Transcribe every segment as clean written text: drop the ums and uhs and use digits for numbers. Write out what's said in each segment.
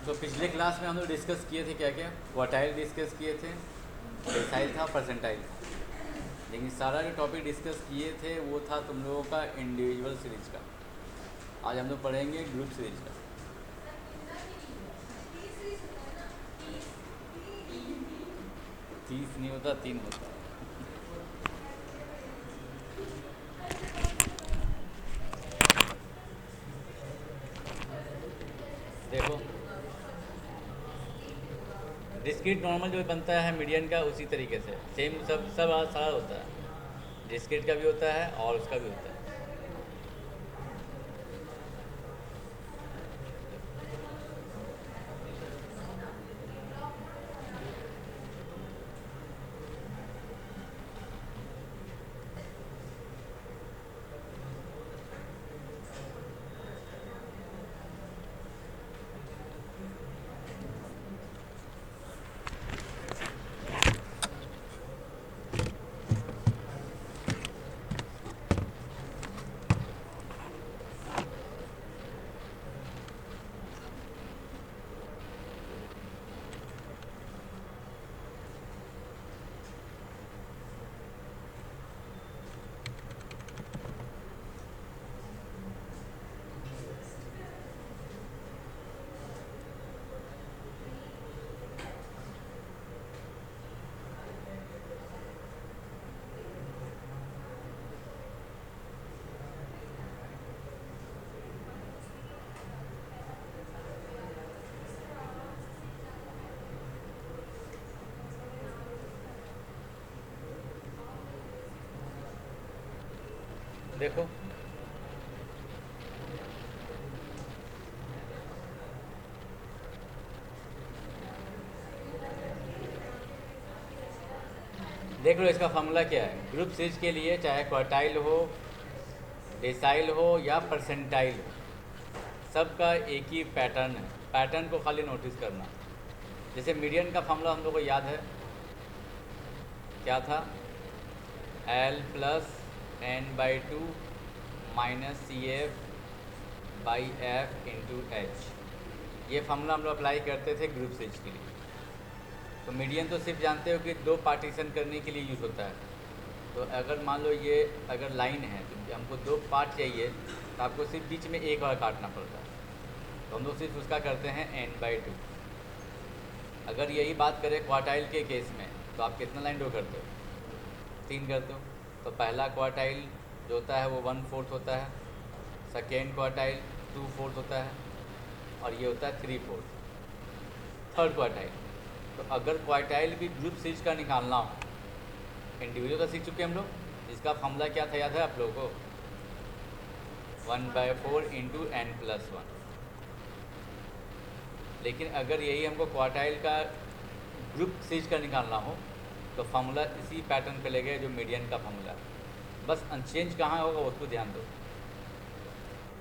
तो पिछले क्लास में हम लोग डिस्कस किए थे क्या क्या, क्वार्टाइल डिस्कस किए थे, डेसाइल था, परसेंटाइल। लेकिन सारा जो टॉपिक डिस्कस किए थे वो था तुम लोगों का इंडिविजुअल सीरीज का। आज हम लोग पढ़ेंगे ग्रुप सीरीज का। तीस नहीं होता, 3 होता। देखो, डिस्क्रीट नॉर्मल जो बनता है मीडियन का, उसी तरीके से सेम सब सारा होता है। डिस्क्रीट का भी होता है और उसका भी होता है। देखो, देख लो इसका फॉर्मूला क्या है। ग्रुप सीरीज के लिए चाहे क्वार्टाइल हो, डेसाइल हो या परसेंटाइल हो, सबका एक ही पैटर्न है। पैटर्न को खाली नोटिस करना। जैसे मीडियन का फॉर्मूला हम लोग को याद है, क्या था? L plus n/2 minus CF by F into H. ये फार्मूला हम लोग अप्लाई करते थे ग्रुप सीरीज के लिए। तो मीडियन तो सिर्फ जानते हो कि 2 पार्टीशन करने के लिए यूज़ होता है। तो अगर मान लो ये अगर लाइन है तो हमको 2 पार्ट चाहिए, तो आपको सिर्फ बीच में एक बार काटना पड़ता है। तो हम लोग सिर्फ उसका करते हैं n/2। अगर यही बात करें क्वार्टाइल के केस में, तो आप कितना लाइन ड्रॉ करते हो? 3 करते हो। तो पहला क्वार्टाइल जो होता है वो 1/4 होता है, सेकेंड क्वार्टाइल 2/4 होता है, और ये होता है 3/4 थर्ड क्वार्टाइल। तो अगर क्वार्टाइल भी ग्रुप सीरीज का निकालना हो, इंडिविजुअल का सीख चुके हम लोग, जिसका फॉर्मूला क्या था याद है आप लोगों को? 1/4 इंटू n+1। लेकिन अगर यही हमको क्वार्टाइल का ग्रुप सीरीज का निकालना हो, तो फार्मूला इसी पैटर्न पे लगेगा जो मीडियन का फार्मूला है। बस अनचेंज कहाँ होगा उसको ध्यान दो।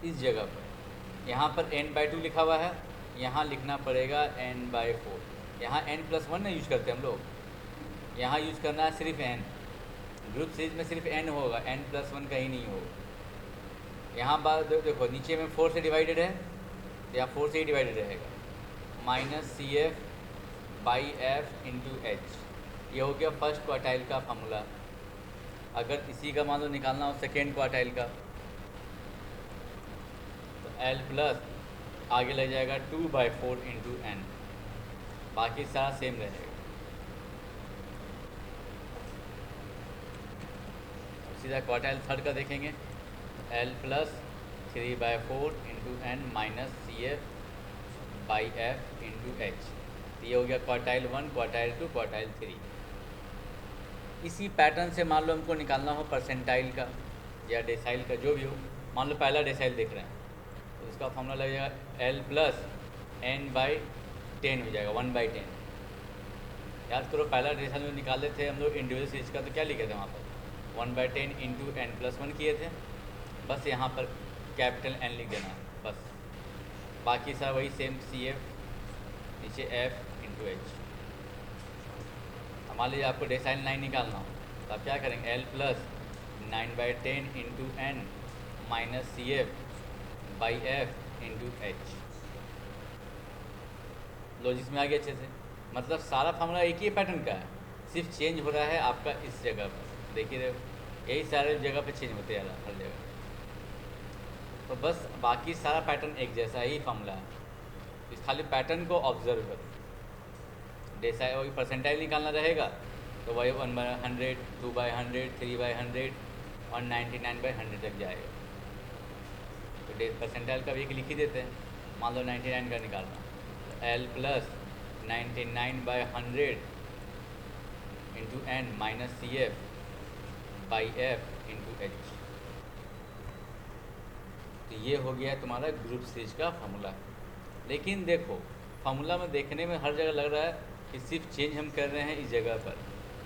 इस जगह पर यहाँ पर n/2 लिखा हुआ है, यहाँ लिखना पड़ेगा n/4। यहाँ n+1 ना यूज करते हम लोग, यहाँ यूज करना है सिर्फ n। ग्रुप सीरीज में सिर्फ n होगा, n+1 कहीं नहीं होगा। यहाँ बात देखो, नीचे में 4 से डिवाइडेड है, तो यहाँ 4 से ही डिवाइडेड रहेगा। Minus CF by F into H. ये हो गया फर्स्ट क्वार्टाइल का फार्मूला। अगर इसी का मान लो निकालना हो सेकेंड क्वार्टाइल का, तो L प्लस आगे लग जाएगा 2/4 इंटू n। बाकी सारा सेम रहेगा। सीधा क्वार्टाइल थर्ड का देखेंगे, L plus 3/4 into n minus CF by F into H. ये हो गया क्वार्टाइल 1, क्वार्टाइल 2, क्वार्टाइल 3। इसी पैटर्न से मान लो हमको निकालना हो परसेंटाइल का या डेसाइल का, जो भी हो। मान लो पहला डेसाइल देख रहे हैं, तो उसका फॉर्मूला लग जाएगा L प्लस n/10 हो जाएगा, 1/10। याद करो पहला डेसाइल में निकाले थे हम लोग इंडिविजुअल सीरीज का, तो क्या लिखे थे वहाँ पर? 1/10 इंटू n+1 किए थे। बस यहाँ पर कैपिटल N लिख देना है बस। बाकी सारा वही सेम CF नीचे F इंटू एच। मान लीजिए आपको डेसाइल 9 निकालना हो, तो आप क्या करेंगे? L plus 9/10 into n minus CF by F into H. Logics में आ गया अच्छे से। मतलब सारा फार्मूला एक ही पैटर्न का है, सिर्फ चेंज हो रहा है आपका इस जगह पर। देखिए यही सारे जगह पे चेंज होते जा रहा है हर जगह। तो बस बाकी सारा पैटर्न एक जैसा ही फार्मूला है, इस खाली पैटर्न को ऑब्जर्व करो। डेसाइल वही परसेंटाइल निकालना रहेगा तो वही 1/100, 2/100, 3/100 और 99/100 तक जाएगा। तो परसेंटाइल का भी एक लिख ही देते हैं, मान लो 99 का निकालना, L plus 99/100 into n minus CF/F into H। तो ये हो गया तुम्हारा ग्रुप सीरीज का फार्मूला। लेकिन देखो फार्मूला में देखने में हर जगह लग रहा है कि सिर्फ चेंज हम कर रहे हैं इस जगह पर,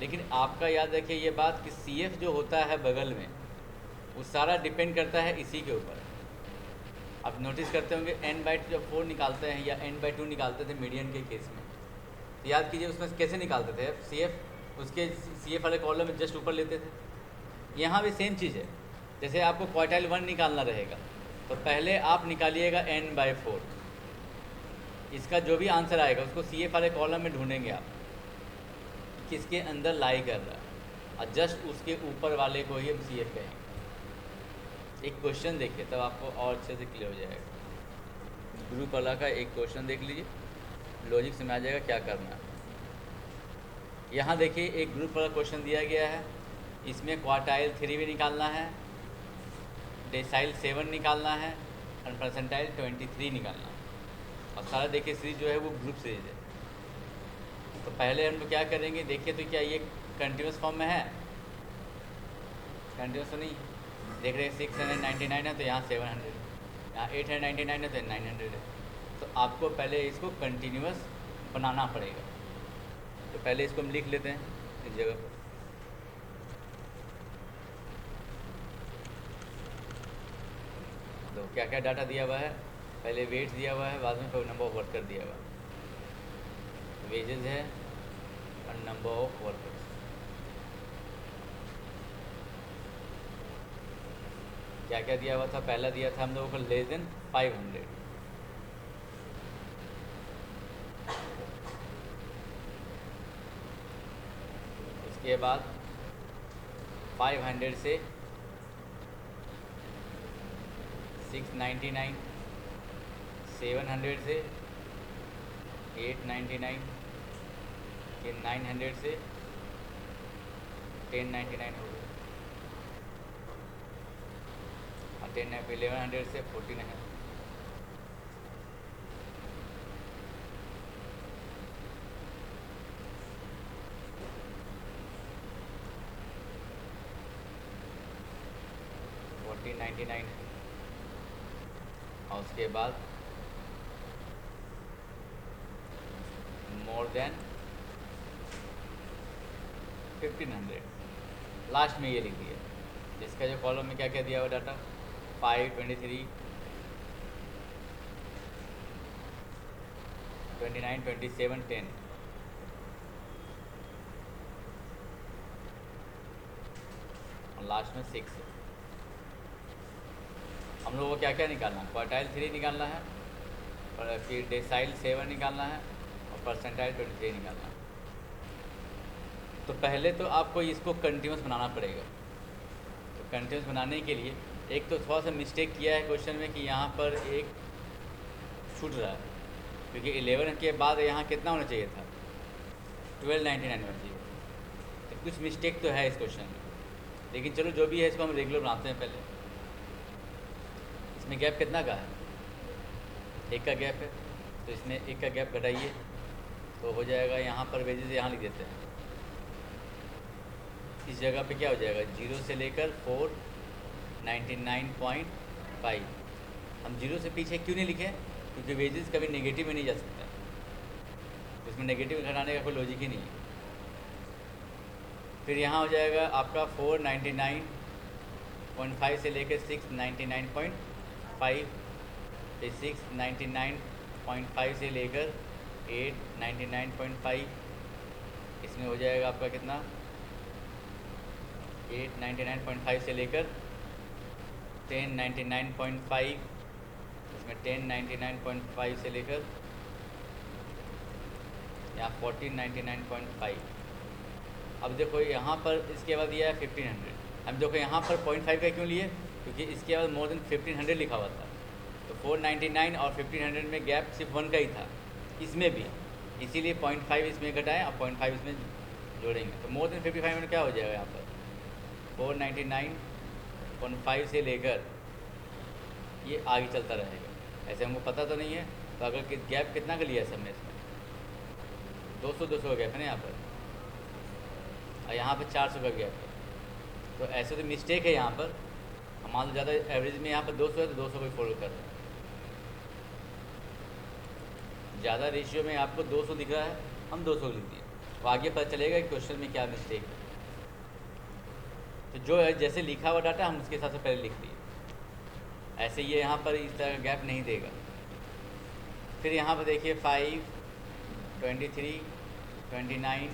लेकिन आपका याद रखिए ये बात कि CF जो होता है बगल में वो सारा डिपेंड करता है इसी के ऊपर। आप नोटिस करते होंगे n/4 निकालते हैं या n/2 निकालते थे मीडियन के केस में, तो याद कीजिए उसमें कैसे निकालते थे CF, उसके CF वाले कॉलम में जस्ट ऊपर लेते थे। यहाँ भी सेम चीज़ है, जैसे आपको क्वार्टाइल 1 निकालना रहेगा तो पहले आप निकालिएगा n/4, इसका जो भी आंसर आएगा उसको CF वाले कॉलम में ढूंढेंगे आप किसके अंदर लाई कर रहा है, और जस्ट उसके ऊपर वाले को ही हम CF कहेंगे। एक क्वेश्चन देखिए तब आपको और अच्छे से क्लियर हो जाएगा। ग्रुप वाला का एक क्वेश्चन देख लीजिए, लॉजिक समझ आ जाएगा क्या करना है। यहाँ देखिए एक ग्रुप वाला क्वेश्चन दिया गया है, इसमें क्वार्टाइल 3 भी निकालना है, डेसाइल 7 निकालना है और परसेंटाइल 23 निकालना है। और सारा देखिए सीरीज जो है वो ग्रुप सीरीज है। तो पहले हम लोग क्या करेंगे, देखिए तो क्या ये कंटिन्यूस फॉर्म में है? कंटिन्यूस तो नहीं देख रहे हैं। 699 है तो यहाँ 700, यहाँ 899 है तो 900 है। तो आपको पहले इसको कंटिन्यूस बनाना पड़ेगा। तो पहले इसको हम लिख लेते हैं इस जगह पर। तो क्या क्या डाटा दिया हुआ है, पहले वेट्स दिया हुआ है, बाद में कोई नंबर ऑफ वर्कर दिया हुआ है, वेजेस है और नंबर ऑफ वर्कर्स। क्या क्या दिया हुआ था, पहला दिया था हम लोगों को लेस देन 500, उसके बाद 500 से 699, 700 से 899, फिर 900 से 1099 हो गया, और 1100 से 1400। और उसके बाद मोर देन 1500, लास्ट में ये लिख दिया। जिसका जो कॉलम में क्या क्या दिया हुआ डाटा, 5, 23, 29, 27, 10, और लास्ट में 6 है। हम लोगों को क्या क्या निकालना है, क्वार्टाइल 3 निकालना है, और फिर डेसाइल 7 निकालना है और परसेंटाइल 23 निकालना है। तो पहले तो आपको इसको कंटिन्यूस बनाना पड़ेगा। तो कंटिन्यूस बनाने के लिए एक तो थोड़ा सा मिस्टेक किया है क्वेश्चन में कि यहाँ पर एक छूट रहा है, क्योंकि 11 के बाद यहाँ कितना होना चाहिए था, 1299 होना चाहिए। तो कुछ मिस्टेक तो है इस क्वेश्चन में, लेकिन चलो जो भी है इसको हम रेगुलर बनाते हैं। पहले इसमें गैप कितना का है, 1 का गैप है, तो इसमें 1 का गैप घटाइए तो हो जाएगा। यहाँ पर वेजेस यहाँ लिख देते हैं, इस जगह पे क्या हो जाएगा, 0 से लेकर 499.5। हम 0 से पीछे क्यों नहीं लिखे, क्योंकि वेजेस कभी नेगेटिव में नहीं जा सकता, तो इसमें नेगेटिव घटाने का कोई लॉजिक ही नहीं है। फिर यहाँ हो जाएगा आपका 499.5 से लेकर 699.5, फिर 699.5 से लेकर 899.5, इसमें हो जाएगा आपका कितना, 899.5 से लेकर 1099.5, इसमें 1099.5 से लेकर यहाँ 1499.5। अब देखो यहाँ पर इसके बाद दिया है 1500। अब देखो यहाँ पर 0.5 का क्यों लिए, क्योंकि इसके बाद मोर देन 1500 लिखा हुआ था। तो 499 और 1500 में गैप सिर्फ 1 का ही था, इसमें भी, इसीलिए 0.5 इसमें घटाएं और 0.5 इसमें जोड़ेंगे। तो मोर देन 55 में क्या हो जाएगा यहाँ पर 499.5 से लेकर ये आगे चलता रहेगा। ऐसे हमको पता तो नहीं है, तो अगर गैप कितना का लिया है सबने इसमें 200 का गैप है ना यहाँ पर, और यहाँ पर 400 का गैप है। तो ऐसे तो मिस्टेक है यहाँ पर, हम मान लो ज़्यादा एवरेज में यहाँ पर 200 है तो 200 को फॉलो कर रहे हैं। ज़्यादा रेशियो में आपको 200 दिख रहा है, हम 200 लिख दिए, तो आगे पता चलेगा कि क्वेश्चन में क्या मिस्टेक है। तो जो है जैसे लिखा हुआ डाटा हम उसके हिसाब से पहले लिख दिए, ऐसे ये यहाँ पर इस तरह का गैप नहीं देगा। फिर यहाँ पर देखिए 5, 23, 29,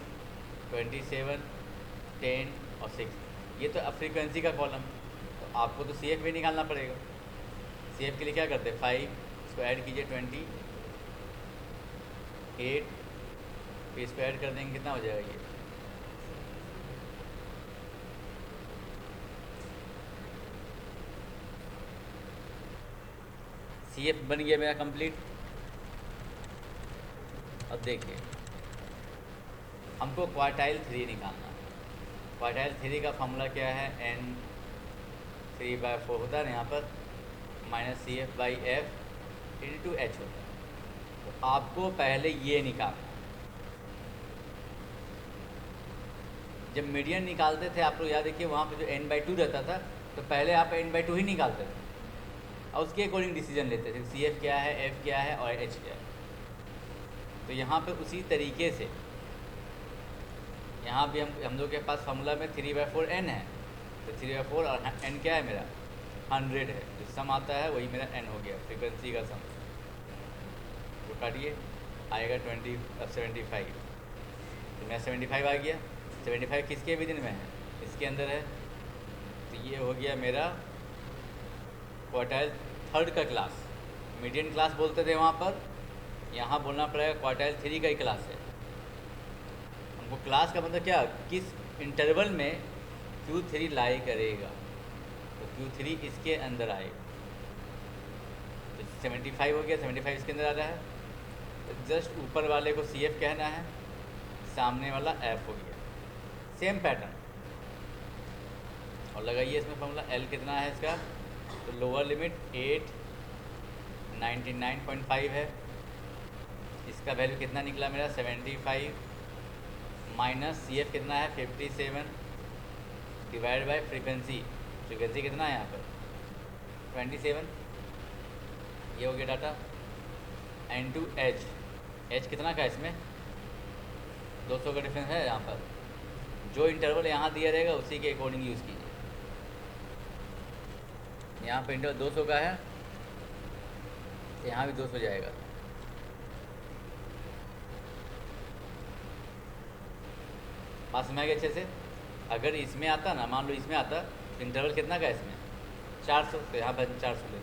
27, 10 और 6, ये तो फ्रीक्वेंसी का कॉलम। तो आपको तो CF भी निकालना पड़ेगा। CF के लिए क्या करते हैं 5 इसको ऐड कीजिए 28, फिर इसको ऐड कर देंगे, कितना हो जाएगा ये CF बन गया मेरा कंप्लीट। अब देखिए हमको क्वार्टाइल 3 निकालना है। क्वार्टाइल 3 का फॉर्मूला क्या है, N3/4 होता है ना यहाँ पर, -CF/F × H होता है। तो आपको पहले ये निकालना है। जब मीडियन निकालते थे आप लोग याद रखिए, वहाँ पे जो N/2 रहता था, तो पहले आप N/2 ही निकालते थे और उसके अकॉर्डिंग डिसीजन लेते थे, CF क्या है, F क्या है और H क्या है। तो यहाँ पे उसी तरीके से यहाँ भी हम लोग के पास फार्मूला में 3/4 N है, तो 3/4 और N क्या है मेरा 100 है, जो सम आता है वही मेरा N हो गया, फ्रीक्वेंसी का सम। तो काटिए आएगा 75, तो मेरा 75 आ गया। 75 किसके विदिन में है, इसके अंदर है। तो ये हो गया मेरा क्वार्टाइल 3 का क्लास। मीडियन क्लास बोलते थे वहाँ पर, यहाँ बोलना पड़ेगा क्वार्टाइल 3 का ही क्लास है। हमको क्लास का मतलब क्या, किस इंटरवल में Q3 लाई करेगा, तो Q3 इसके अंदर आएगा। तो 75 हो गया, 75 इसके अंदर आ रहा है, तो जस्ट ऊपर वाले को CF कहना है, सामने वाला F हो गया। सेम पैटर्न और लगाइए इसमें फॉर्मूला। L कितना है इसका, तो लोअर लिमिट 899.5 है, इसका वैल्यू कितना निकला मेरा 75, माइनस CF कितना है 57 डिवाइड बाय फ्रीक्वेंसी। फ्रीक्वेंसी कितना है यहाँ पर 27, ये हो गया डाटा। N2 H कितना का है इसमें 200 का डिफरेंस है। यहाँ पर जो इंटरवल यहाँ दिया रहेगा उसी के अकॉर्डिंग यूज़ कीजिए। यहाँ पर इंटरवल 200 का है, तो यहाँ भी 200 जाएगा। पास में आ गया अच्छे से। अगर इसमें आता ना, मान लो इसमें आता, तो इंटरवल कितना का है इसमें 400, तो यहाँ पर 400 ले।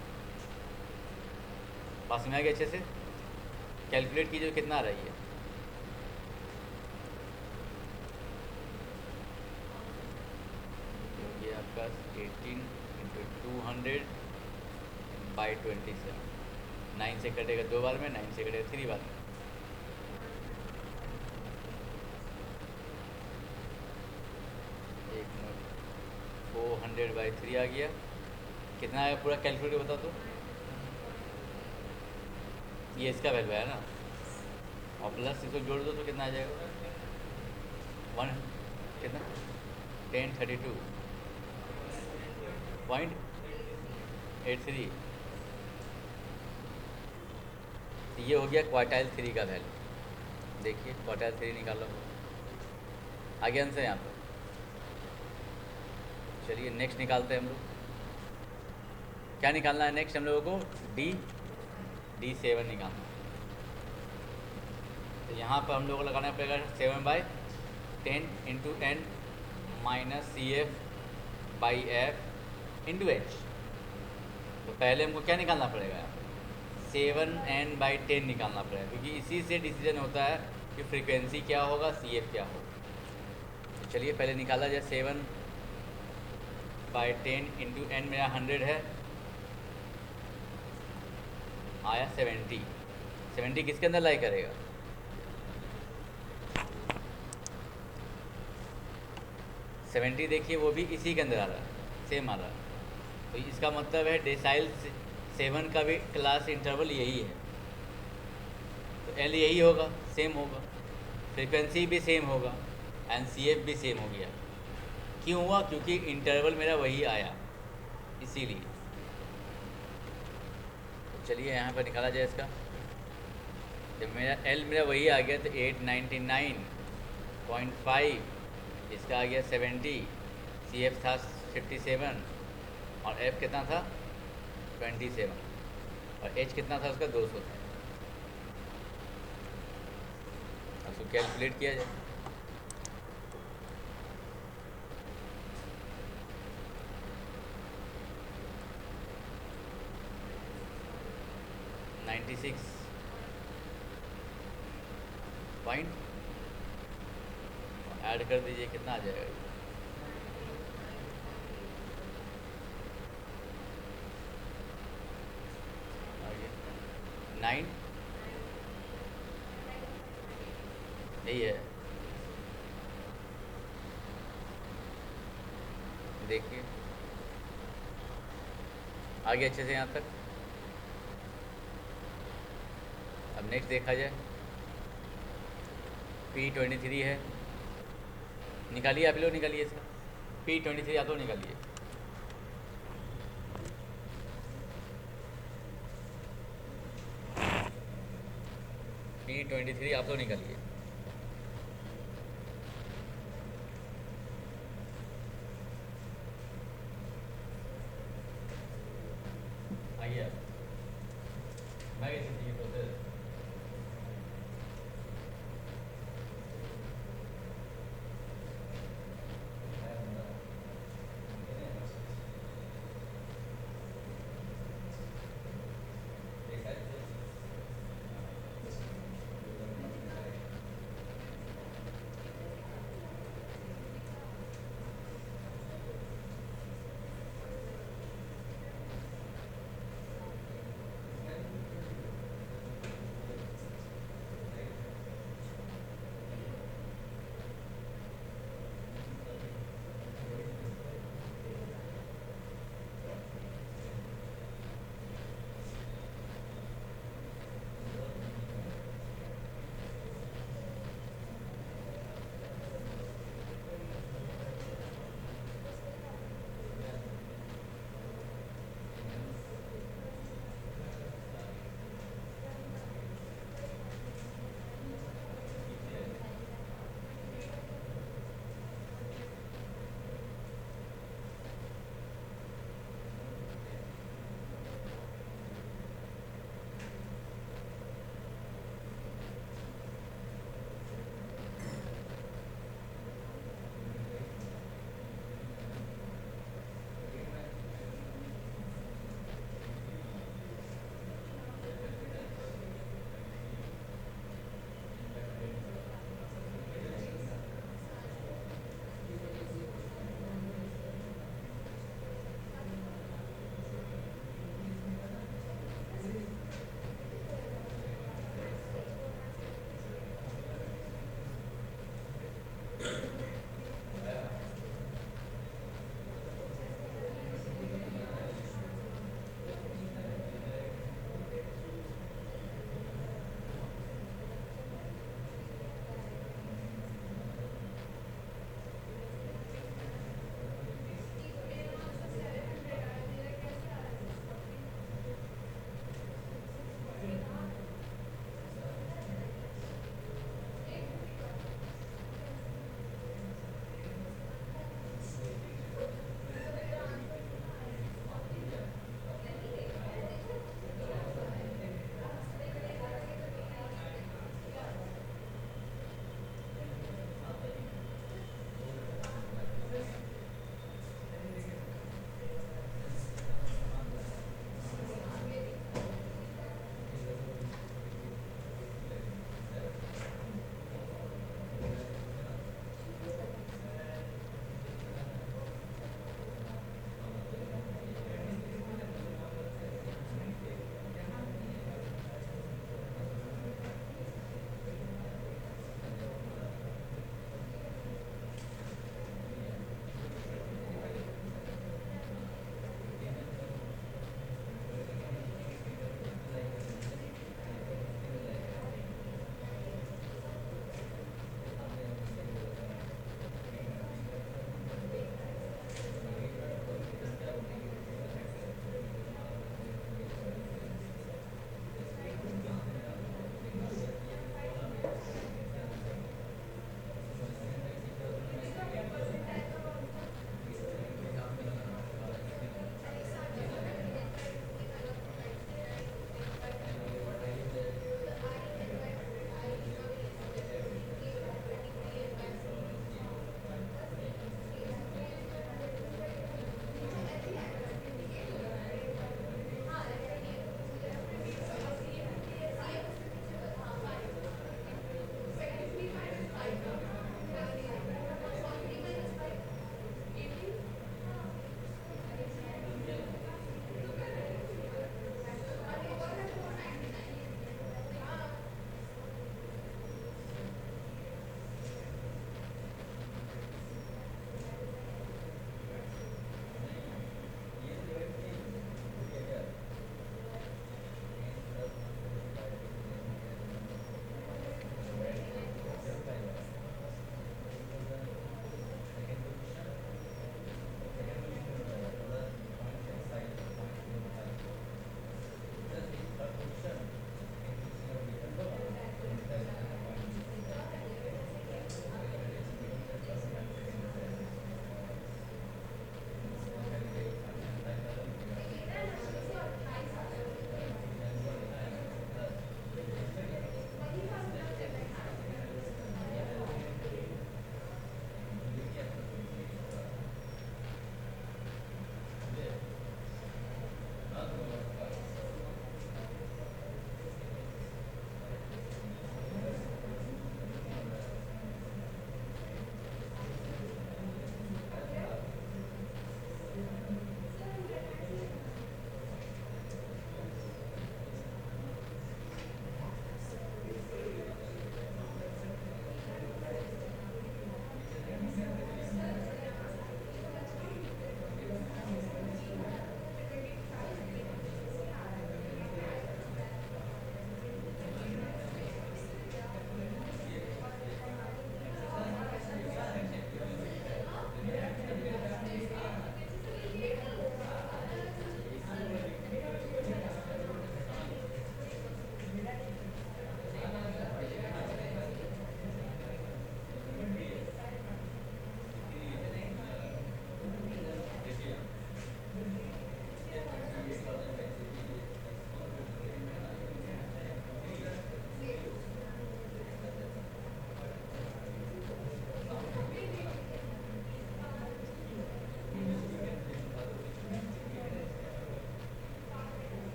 पास में आ गया अच्छे से। कैलकुलेट कीजिए कितना आ रही है, ये आपका 18 × 200/27। 9 से कटेगा 2 बार में, 9 से कटेगा 3 बार में। एक मिनट 400/3 आ गया। कितना आया पूरा कैलकुलेट बता दो। ये इसका वैल्यू है ना, और प्लस इसको जोड़ दो तो कितना आ जाएगा 1 कितना 1032.83। ये हो गया क्वार्टाइल 3 का वैल्यू। देखिए क्वार्टाइल 3 निकालो, आगे आंसर यहाँ पर। चलिए नेक्स्ट निकालते हैं हम लोग। क्या निकालना है नेक्स्ट हम लोगों को, D7 निकालना है। तो यहाँ पर हम लोगों को लगाना पड़ेगा 7/10 × N माइनस CF/F × H। तो पहले हमको क्या निकालना पड़ेगा, 7N/10 निकालना पड़ेगा, क्योंकि इसी से डिसीजन होता है कि फ्रीक्वेंसी क्या होगा, सी एफ क्या होगा। तो चलिए पहले निकाला जाए। 7/10 इंटू एन मेरा 100 है, आया 70। 70 किसके अंदर लाई करेगा? 70 देखिए वो भी इसी के अंदर आ रहा है, सेम आ रहा है। तो इसका मतलब है डेसाइल 7 का भी क्लास इंटरवल यही है, तो एल यही होगा, सेम होगा, फ्रीक्वेंसी भी सेम होगा, एंड सी एफ भी सेम हो गया। क्यों हुआ? क्योंकि इंटरवल मेरा वही आया, इसीलिए। तो चलिए यहाँ पर निकाला जाए इसका। जब मेरा एल मेरा वही आ गया तो 899.5, इसका आ गया 70, सी एफ था 57 और एफ कितना था 27 और एच कितना था उसका 200 था। उसको कैलकुलेट किया जाए। पॉइंट ऐड कर दीजिए, कितना आ जाएगा? आगे 9, यही है। देखिए आगे अच्छे से यहाँ तक। अब नेक्स्ट देखा जाए, P23 है, निकालिए आप लोग, निकालिए इसका। P23 आप लोग निकालिए। P23 आप लोग निकालिए। आइए आप, मैं कैसे चाहिए प्रोसेस?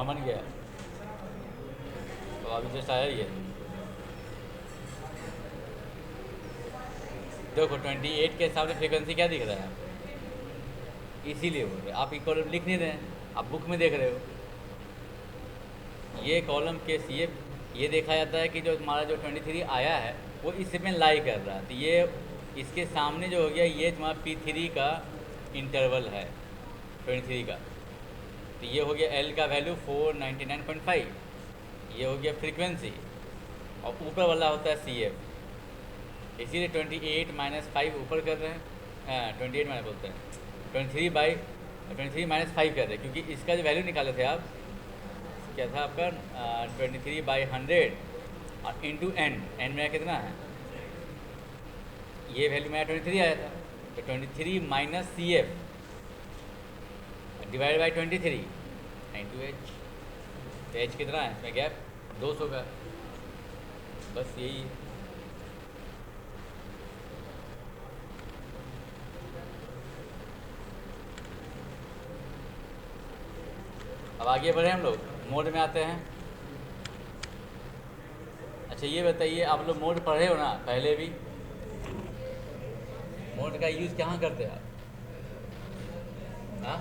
कॉमन गया, तो अभी जस्ट आया ही है। देखो 28 के हिसाब से फ्रीक्वेंसी क्या दिख रहा है, इसीलिए बोल रहे आप इक्वल लिख नहीं रहे हैं, आप बुक में देख रहे हो। ये कॉलम के सी ये देखा जाता है कि जो हमारा जो 23 आया है वो इसमें लाई कर रहा है, तो ये इसके सामने जो हो गया ये तुम्हारा P3 का इंटरवल है 23 का, तो ये हो गया L का वैल्यू 499.5, ये हो गया फ्रीक्वेंसी, और ऊपर वाला होता है CF, इसीलिए 28 माइनस 5 ऊपर कर रहे हैं, 28 माइनस बोलते हैं 23 माइनस 5 कर रहे हैं, क्योंकि इसका जो वैल्यू निकाले थे आप, क्या था आपका 23/100 और इंटू एन मेरा कितना है, ये वैल्यू मेरा 23 आया था, तो 23 minus CF divide by 23 into H, तो H कितना है इसमें गैप 200 का, बस यही है। अब आगे बढ़े हम लोग, मोड में आते हैं। अच्छा ये बताइए, आप लोग मोड पढ़े हो ना पहले भी, मोड का यूज़ कहाँ करते हैं आप? हाँ,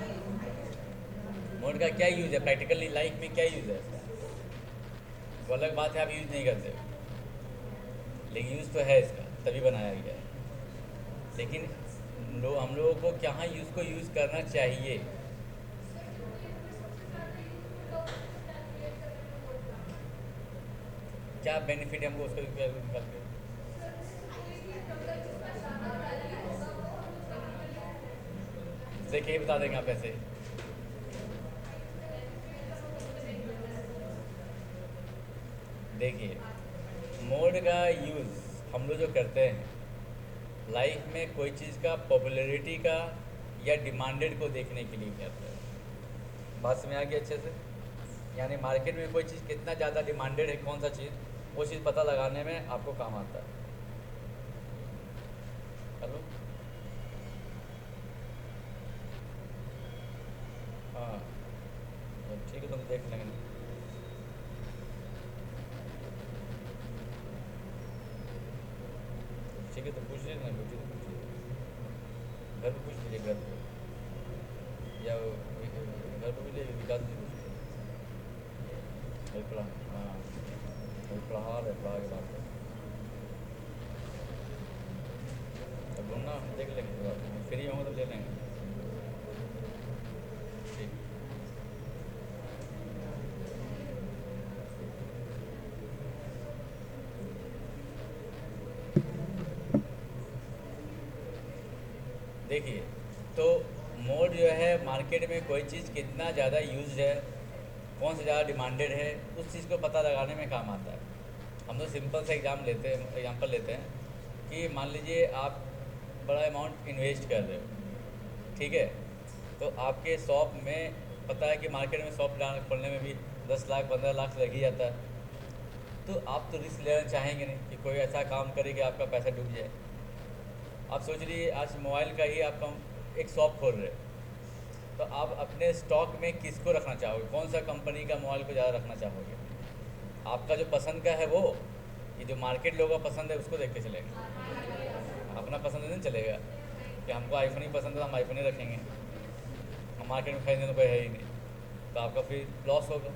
मोड का क्या यूज़ है प्रैक्टिकली लाइफ में, क्या यूज़ है? वो अलग बात है आप यूज़ नहीं करते, लेकिन यूज़ तो है इसका, तभी बनाया गया है। लेकिन हम लोगों को कहाँ को यूज़ करना चाहिए, क्या बेनिफिट है हमको उसका निकाल के? देखिए बता देंगे आप ऐसे। देखिए मोड का यूज़ हम लोग जो करते हैं लाइफ में, कोई चीज़ का पॉपुलैरिटी का या डिमांडेड को देखने के लिए करते हैं। बात समझ आ गई अच्छे से? यानी मार्केट में कोई चीज़ कितना ज़्यादा डिमांडेड है, कौन सा चीज़, वो चीज़ पता लगाने में आपको काम आता है। हेलो, हाँ ठीक है, तो हम देख लेंगे। ठीक है तो पूछ लीजिए ना, पूछिए तो पूछिए, घर पर पूछ लीजिए, घर पर या घर पर भी ले विकास जी पूछ लीजिए, हाँ पढ़ा है, पढ़ा के बात है, अब ढूंढना हम देख लेंगे, तो फ्री होंगे तो ले लेंगे। ठीक, देखिए तो मोड जो है मार्केट में कोई चीज़ कितना ज़्यादा यूज है, कौन सा ज़्यादा डिमांडेड है, उस चीज़ को पता लगाने में काम आता है। हम तो सिंपल सा एग्जाम्पल लेते हैं कि मान लीजिए आप बड़ा अमाउंट इन्वेस्ट कर रहे हो, ठीक है, तो आपके शॉप में पता है कि मार्केट में शॉप खोलने में भी 10 लाख 15 लाख लग ही जाता है, तो आप तो रिस्क लेना चाहेंगे नहीं कि कोई ऐसा काम करे कि आपका पैसा डूब जाए। आप सोच लीजिए आज मोबाइल का ही आप एक शॉप खोल रहे हो, तो आप अपने स्टॉक में किसको रखना चाहोगे, कौन सा कंपनी का मोबाइल को ज़्यादा रखना चाहोगे? आपका जो पसंद का है वो, कि जो मार्केट लोगों का पसंद है उसको देख के चलेगा, अपना पसंद नहीं चलेगा कि हमको आईफोन ही पसंद है हम आईफोन ही रखेंगे, हम मार्केट में खरीदने तो कोई है ही नहीं, तो आपका फिर लॉस होगा।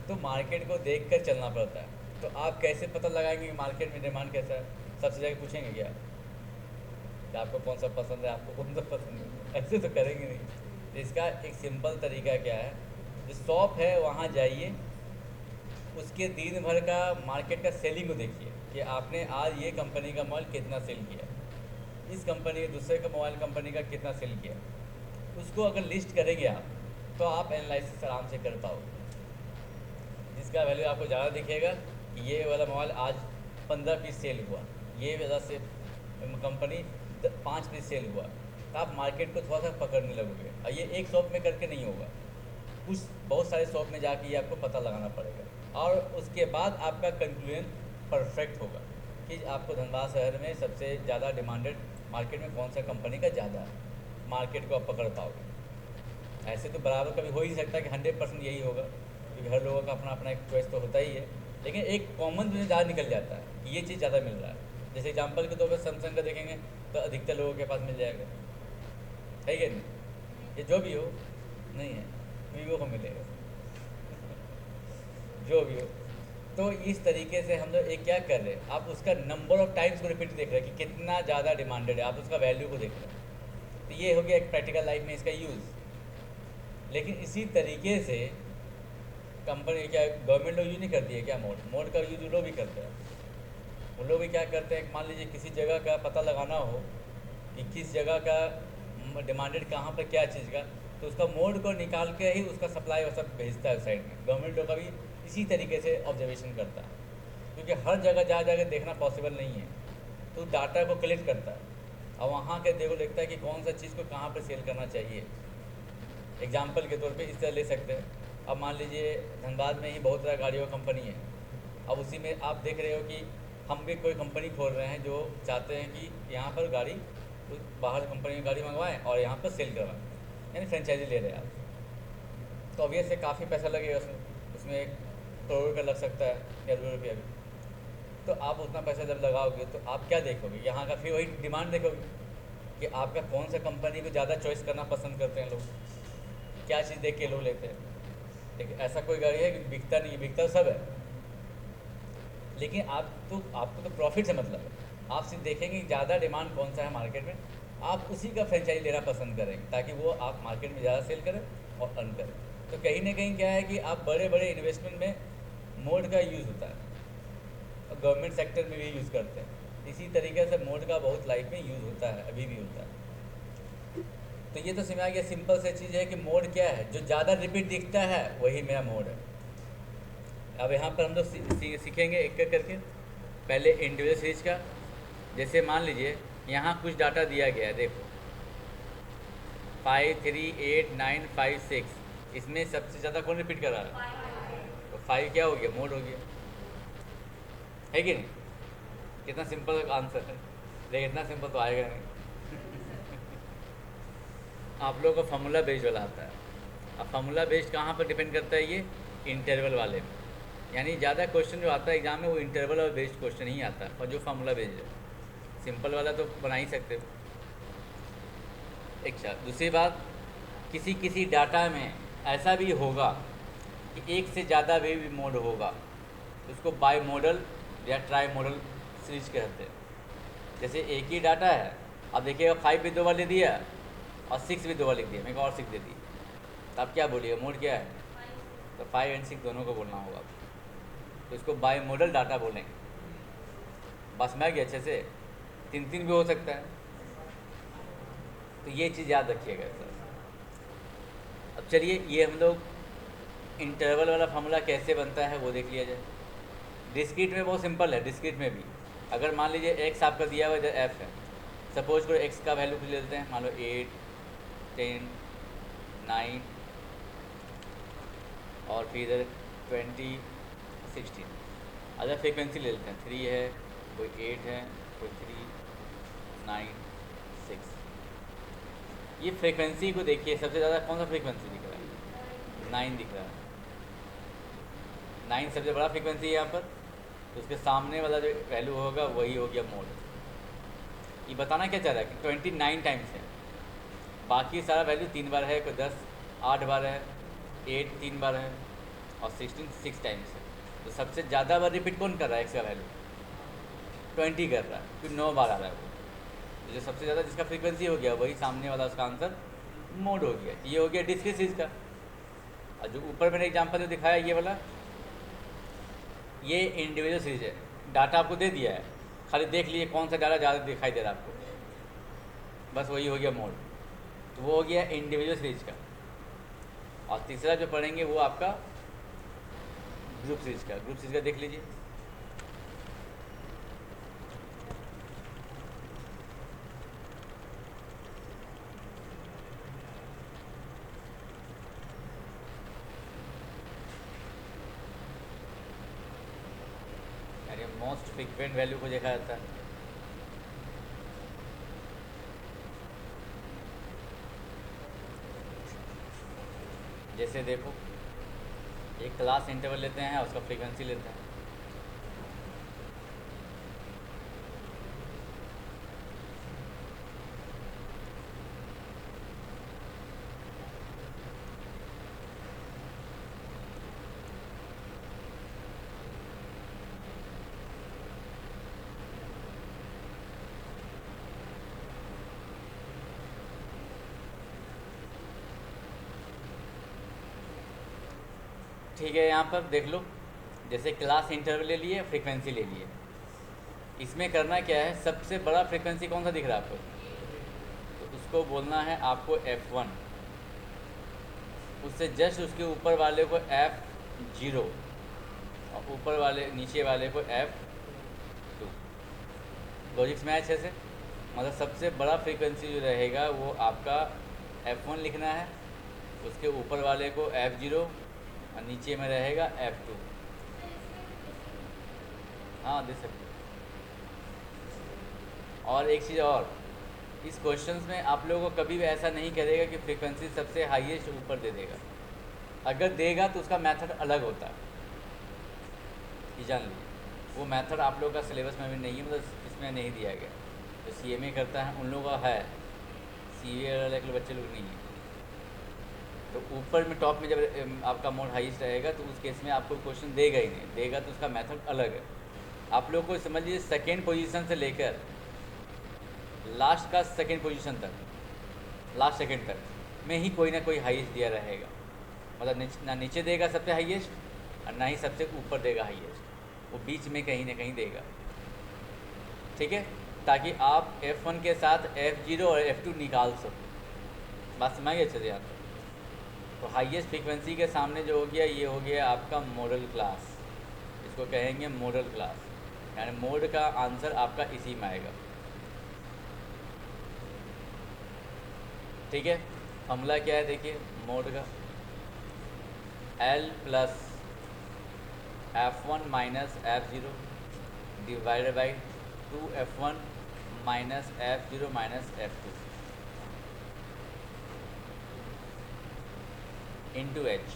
तो मार्केट को देख कर चलना पड़ता है। तो आप कैसे पता लगाएंगे कि मार्केट में डिमांड कैसा है? सबसे जगह पूछेंगे क्या कि आपको कौन सा पसंद है, आपको कौन सा पसंद है? ऐसे तो करेंगे नहीं। तो इसका एक सिंपल तरीका क्या है, जो शॉप है वहाँ जाइए, उसके दिन भर का मार्केट का सेलिंग को देखिए कि आपने आज ये कंपनी का मोबाइल कितना सेल किया, इस कंपनी के दूसरे का मोबाइल कंपनी का कितना सेल किया, उसको अगर लिस्ट करेंगे आप तो आप एनालिसिस आराम से कर पाओगे। जिसका वैल्यू आपको ज़्यादा दिखेगा कि ये वाला मोबाइल आज 15 पीस सेल हुआ, ये वाला से कंपनी 5 पीस सेल हुआ, तो आप मार्केट को थोड़ा सा पकड़ने लगोगे। और ये एक शॉप में करके नहीं होगा, कुछ बहुत सारे शॉप में जाके ये आपको पता लगाना पड़ेगा, और उसके बाद आपका कंक्लूजन परफेक्ट होगा कि आपको धनबाद शहर में सबसे ज़्यादा डिमांडेड मार्केट में कौन सा कंपनी का ज़्यादा है, मार्केट को आप पकड़ पाओगे। ऐसे तो बराबर कभी हो ही नहीं सकता कि 100% यही होगा, क्योंकि हर लोगों का अपना अपना एक चॉइस तो होता ही है, लेकिन एक कॉमन जो ज़्यादा निकल जाता है कि ये चीज़ ज़्यादा मिल रहा है। जैसे एग्जाम्पल के तौर पर सैमसंग का देखेंगे तो अधिकतर लोगों के पास मिल जाएगा, है कि नहीं? ये जो भी हो नहीं है, वीवो को मिलेगा जो भी हो। तो इस तरीके से हम लोग एक क्या कर रहे हैं, आप उसका नंबर ऑफ टाइम्स को रिपीट देख रहे हैं कि कितना ज़्यादा डिमांडेड है, आप उसका वैल्यू को देख रहे हैं। तो ये हो गया एक प्रैक्टिकल लाइफ में इसका यूज़। लेकिन इसी तरीके से कंपनी क्या गवर्नमेंट लोग यूज नहीं करती है क्या, मोड का यूज लोग भी करते हैं। वो लोग भी क्या करते हैं, मान लीजिए किसी जगह का पता लगाना हो कि किस जगह का डिमांडेड कहाँ पर क्या चीज़ का, तो उसका मोड को निकाल के ही उसका सप्लाई और सब भेजता है साइड में। गवर्नमेंट लोग का भी इसी तरीके से ऑब्जर्वेशन करता है, क्योंकि हर जगह जा जाकर देखना पॉसिबल नहीं है, तो डाटा को कलेक्ट करता है और वहाँ के देखो देखता है कि कौन सा चीज़ को कहाँ पर सेल करना चाहिए। एग्जाम्पल के तौर पे इस तरह ले सकते हैं। अब मान लीजिए धनबाद में ही बहुत सारा गाड़ियों का कंपनी है, अब उसी में आप देख रहे हो कि हम भी कोई कंपनी खोल रहे हैं जो चाहते हैं कि यहाँ पर गाड़ी बाहर कंपनी में गाड़ी मंगवाएं और यहाँ पर सेल करवाएं, यानी फ्रेंचाइजी ले रहे हैं आप। तो ऑब्वियस से काफ़ी पैसा लगेगा उसमें 1 करोड़ का लग सकता है या 2 रुपया भी। तो आप उतना पैसा जब लगाओगे तो आप क्या देखोगे, यहाँ का फिर वही डिमांड देखोगे कि आपका कौन सा कंपनी को ज़्यादा चॉइस करना पसंद करते हैं लोग, क्या चीज़ देख के लोग लेते हैं। लेकिन ऐसा कोई गाड़ी है कि बिकता नहीं है, बिकता सब है, लेकिन आपको तो प्रॉफिट से मतलब है। आप सिर्फ देखेंगे ज़्यादा डिमांड कौन सा है मार्केट में, आप उसी का फ्रेंचाइजी लेना पसंद करेंगे ताकि वो आप मार्केट में ज़्यादा सेल करें और अर्न करें। तो कहीं ना कहीं क्या है कि आप बड़े बड़े इन्वेस्टमेंट में मोड का यूज़ होता है और गवर्नमेंट सेक्टर में भी यूज़ करते हैं। इसी तरीके से मोड का बहुत लाइफ में यूज़ होता है, अभी भी होता है। तो ये तो समझ आ गया, सिंपल से चीज़ है कि मोड क्या है, जो ज़्यादा रिपीट दिखता है वही मेरा मोड है। अब यहाँ पर हम लोग सीखेंगे एक एक करके। पहले इंडिविजुअल सीरीज का, जैसे मान लीजिए यहाँ कुछ डाटा दिया गया है, देखो 5 3 8 9 5 6, इसमें सबसे ज़्यादा कौन रिपीट कर रहा है, तो 5 क्या हो गया, मोड हो गया, है कि नहीं? कितना सिंपल आंसर है, लेकिन इतना सिंपल तो आएगा नहीं आप लोगों को फार्मूला बेस्ड वाला आता है। अब फार्मूला बेस्ड कहाँ पर डिपेंड करता है, ये इंटरवल वाले में, यानी ज़्यादा क्वेश्चन जो आता है एग्जाम में वो इंटरवल और बेस्ड क्वेश्चन ही आता है, और जो फार्मूला बेस्ड है। सिंपल वाला तो बना ही सकते हो। एक दूसरी बात, किसी किसी डाटा में ऐसा भी होगा कि एक से ज़्यादा भी मोड होगा, उसको बाई मॉडल या ट्राई मॉडल सीरीज कहते हैं। जैसे एक ही डाटा है, अब देखिएगा 5 भी 2 बार ले दिया और 6 भी 2 बार लिख दिया, मेरे को और 6 दे दी, तो आप क्या बोलिएगा, मोड क्या है, तो 5 और 6 दोनों को बोलना होगा, तो इसको बाई मॉडल डाटा बोलेंगे। बस में आ गया अच्छे से, 3 भी हो सकता है, तो ये चीज़ याद रखिएगा सर। अब चलिए ये हम लोग इंटरवल वाला फार्मूला कैसे बनता है वो देख लिया जाए। डिस्क्रीट में बहुत सिंपल है, डिस्क्रीट में भी अगर मान लीजिए एक्स आपका दिया हुआ इधर एफ है, सपोज करो एक्स का वैल्यू कुछ ले लेते हैं, मान लो 8 10 9 और फिर इधर 20 16। अगर फ्रीक्वेंसी ले लेते हैं, 3 है, कोई 8 है, कोई 3 9 6। ये फ्रीक्वेंसी को देखिए, सबसे ज़्यादा कौन सा फ्रीक्वेंसी दिख रहा है, 9 दिख रहा है। 9 सबसे बड़ा फ्रीक्वेंसी है यहाँ पर, तो उसके सामने वाला जो वैल्यू होगा वही हो गया मोड। ये बताना क्या चाह रहा है कि 29 टाइम्स है, बाकी सारा वैल्यू 3 बार है, कोई 10 8 बार है, 8 3 बार है और 16 6 टाइम्स है। तो सबसे ज़्यादा बार रिपीट कौन कर रहा है, एक्स का वैल्यू 20 कर रहा है, फिर 9 बार आ रहा है वो। तो जो सबसे ज़्यादा जिसका फ्रीक्वेंसी हो गया वही सामने वाला, उसका आंसर मोड हो गया। ये हो गया डिस्क्रीट सीरीज का। और जो ऊपर मैंने एग्जाम्पल जो दिखाया ये वाला, ये इंडिविजुअल सीरीज है। डाटा आपको दे दिया है, खाली देख लिए कौन सा डाटा ज़्यादा दिखाई दे रहा है आपको, बस वही हो गया मोड। तो वो हो गया इंडिविजुअल सीरीज का। और तीसरा जो पढ़ेंगे वो आपका ग्रुप सीरीज का। ग्रुप सीरीज का देख लीजिए। मोस्ट फ्रीक्वेंट वैल्यू को देखा जाता है। जैसे देखो, एक क्लास इंटरवल लेते हैं, उसका फ्रीक्वेंसी लेते हैं। ठीक है, यहाँ पर देख लो, जैसे क्लास इंटरवल ले लिए, फ्रीक्वेंसी ले लिए। इसमें करना क्या है, सबसे बड़ा फ्रीक्वेंसी कौन सा दिख रहा है आपको, तो उसको बोलना है आपको F1। उससे जस्ट उसके ऊपर वाले को F0 और ऊपर वाले नीचे वाले को F2। लॉजिक्स में अच्छे से, मतलब सबसे बड़ा फ्रीक्वेंसी जो रहेगा वो आपका F1 लिखना है, उसके ऊपर वाले को F0 और नीचे में रहेगा F2। हाँ, दे सकते। और एक चीज़ और, इस क्वेश्चंस में आप लोगों को कभी भी ऐसा नहीं करेगा कि फ्रीक्वेंसी सबसे हाईएस्ट ऊपर दे देगा। अगर देगा तो उसका मेथड अलग होता है, ये जान लीजिए। वो मेथड आप लोगों का सिलेबस में भी नहीं है, मतलब इसमें नहीं दिया गया। तो CMA करता है उन लोगों का है, CA वाले के बच्चे लोग नहीं है। तो ऊपर में टॉप में जब आपका मोड हाईएस्ट रहेगा तो उस केस में आपको क्वेश्चन देगा ही नहीं, देगा तो उसका मेथड अलग है। आप लोग को समझ लीजिए, सेकेंड पोजीशन से लेकर लास्ट का सेकेंड पोजीशन तक, लास्ट सेकेंड तक में ही कोई ना कोई हाईएस्ट दिया रहेगा। मतलब ना नीचे देगा सबसे हाईएस्ट और ना ही सबसे ऊपर देगा हाईएस्ट, वो बीच में कहीं ना कहीं देगा। ठीक है, ताकि आप F1 के साथ F0 और F2 निकाल सको। बात समझ गए अच्छे से? तो हाईएस्ट फ्रीक्वेंसी के सामने जो हो गया, ये हो गया आपका मॉडल क्लास। इसको कहेंगे मॉडल क्लास, यानी मोड का आंसर आपका इसी में आएगा। ठीक है, फॉर्मूला क्या है देखिए मोड का, L plus F1 minus F0 divided by 2F1 minus F0 minus F2 into H।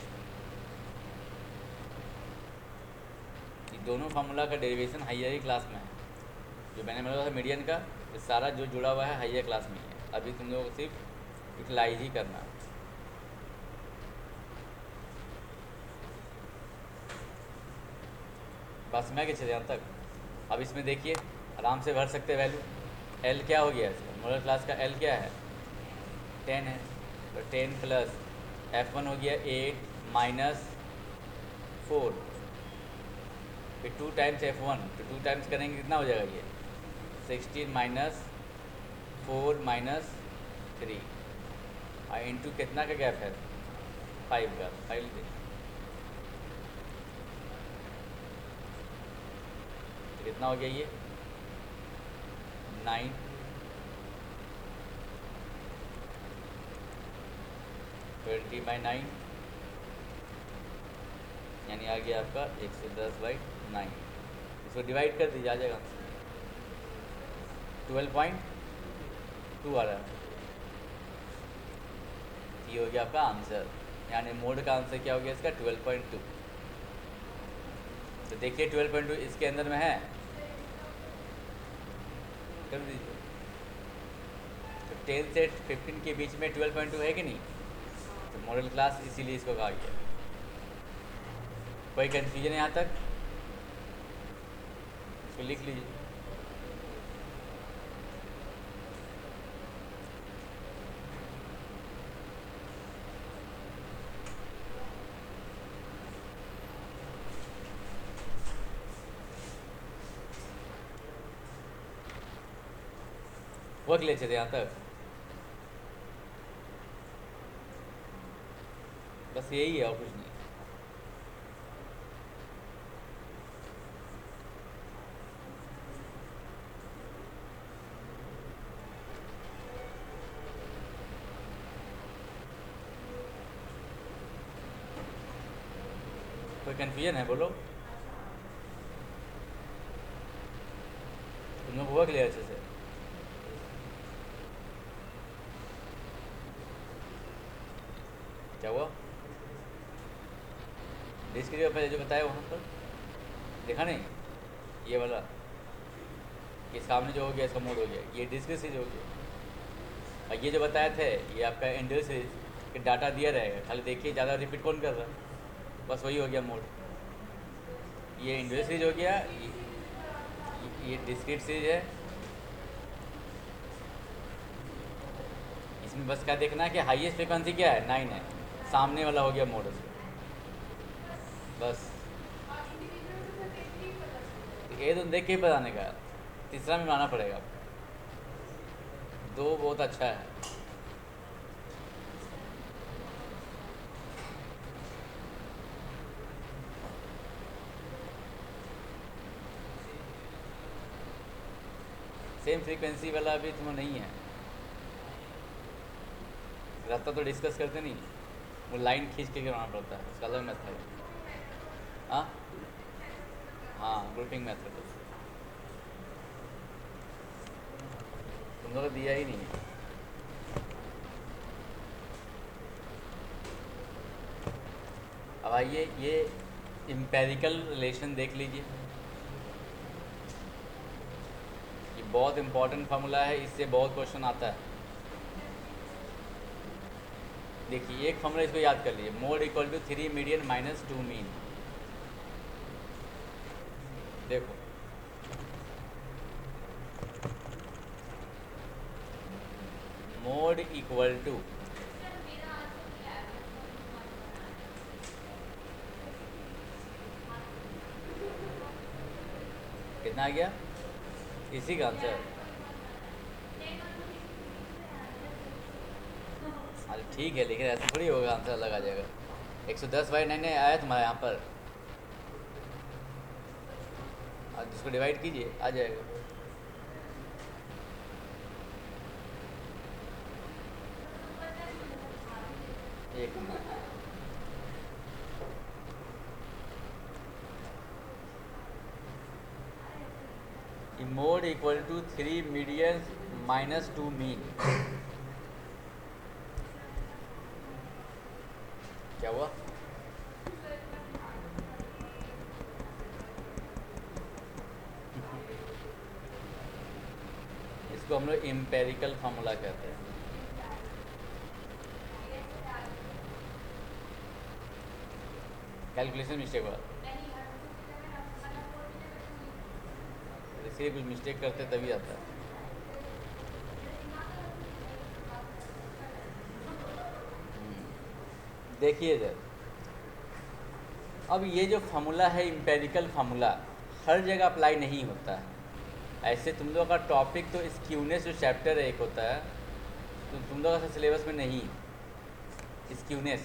ये दोनों फार्मूला का डेरिवेशन हाइयर क्लास में है। जो मैंने बोला था मीडियन का, ये सारा जो जुड़ा हुआ है हाइयर क्लास में ही है। अभी तुम लोगों को सिर्फ यूटिलाइज ही करना है। बस मैं किसी यहाँ तक। अब इसमें देखिए आराम से भर सकते वैल्यू। L क्या हो गया इसका, मॉडल क्लास का L क्या है, 10 है। तो 10 प्लस F1 हो गया 8 माइनस 4, फिर 2 टाइम्स F1, तो 2 टाइम्स करेंगे कितना हो जाएगा ये 16 माइनस 4 माइनस 3 और इंटू कितना का गैप है 5 का, 5 तो कितना हो गया ये 9 20/9, यानी आ गया आपका 110/9। इसको डिवाइड कर दीजिए, आ जाएगा 12.2 आ रहा है। ये हो गया आपका आंसर, यानी मोड का आंसर क्या हो गया इसका 12.2। तो देखिए 12.2 इसके अंदर में है, कर दीजिए। तो 10 से 15 के बीच में 12.2 है कि नहीं, तो मॉडल क्लास इसीलिए इसको कहा गया। कोई कन्फ्यूजन यहाँ तक, इसको लिख लीजिए। वर्क ले चले यहाँ तक, बस यही है और कुछ नहीं। कोई कन्फ्यूजन है बोलो, तुम लोग वर्क लिया अच्छे से। क्या हुआ? डिस्क्रीट पहले जो बताया वहाँ पर देखा नहीं, ये वाला, ये सामने जो हो गया इसका मोड हो गया, ये डिस्क्रीट सीरीज हो गया। और ये जो बताए थे ये आपका इंडिविजुअल सीरीज के डाटा दिया रहेगा, खाली देखिए ज़्यादा रिपीट कौन कर रहा है, बस वही हो गया मोड। ये इंडिविजुअल सीरीज हो गया, ये डिस्क्रीट सीरीज है। इसमें बस क्या देखना है कि हाईएस्ट फ्रिक्वेंसी क्या है, 9 है, सामने वाला हो गया मोड उसका, बस। तो ये तो देख के ही बताने का, तीसरा में बनाना पड़ेगा, दो बहुत अच्छा है। सेम फ्रीक्वेंसी वाला अभी तुम्हें नहीं है, रहता तो डिस्कस करते नहीं, वो लाइन खींच के बनाना पड़ता है, उसका अलग मेथड है। हाँ हाँ, ग्रुपिंग मेथड तुम लोग दिया ही नहीं है। अब आइए ये एम्पेरिकल रिलेशन देख लीजिए, ये बहुत इंपॉर्टेंट फार्मूला है, इससे बहुत क्वेश्चन आता है। देखिए एक फार्मूला इसको याद कर लीजिए, mode equal to 3 median minus 2 mean. देखो मोड इक्वल टू कितना आ गया, इसी का आंसर। अरे ठीक है, लेकिन ऐसा थोड़ी होगा आंसर अलग आ जाएगा। 110/9 आया तुम्हारे यहाँ पर, और जिसको डिवाइड कीजिए आ जाएगा। एक minute, mode equal to 3 median minus 2 mean, क्या हुआ? इसको हम लोग एम्पेरिकल फार्मूला कहते हैं। कैलकुलेशन मिस्टेक हुआ, कुछ मिस्टेक करते तभी आता है। देखिए जब, अब ये जो फार्मूला है एम्पेरिकल फार्मूला हर जगह अप्लाई नहीं होता है। ऐसे तुम लोग का टॉपिक तो स्क्यूनेस जो चैप्टर एक होता है, तो तुम लोग का सिलेबस में नहीं, स्क्यूनेस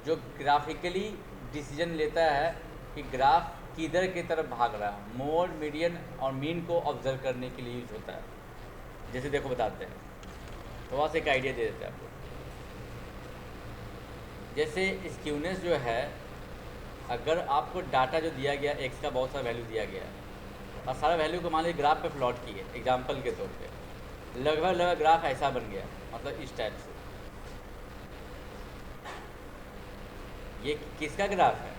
जो ग्राफिकली डिसीजन लेता है कि ग्राफ किधर की तरफ भाग रहा है, मोड मीडियन और मीन को ऑब्जर्व करने के लिए यूज होता है। जैसे देखो बताते हैं, थोड़ा सा एक आइडिया दे देते हैं आपको। जैसे स्क्यूनेस जो है, अगर आपको डाटा जो दिया गया एक्स का बहुत सारा वैल्यू दिया गया है और सारा वैल्यू को मान लीजिए ग्राफ पे प्लॉट किए एग्जांपल के तौर पे, लगभग ग्राफ ऐसा बन गया, मतलब इस टाइप से। ये किसका ग्राफ है?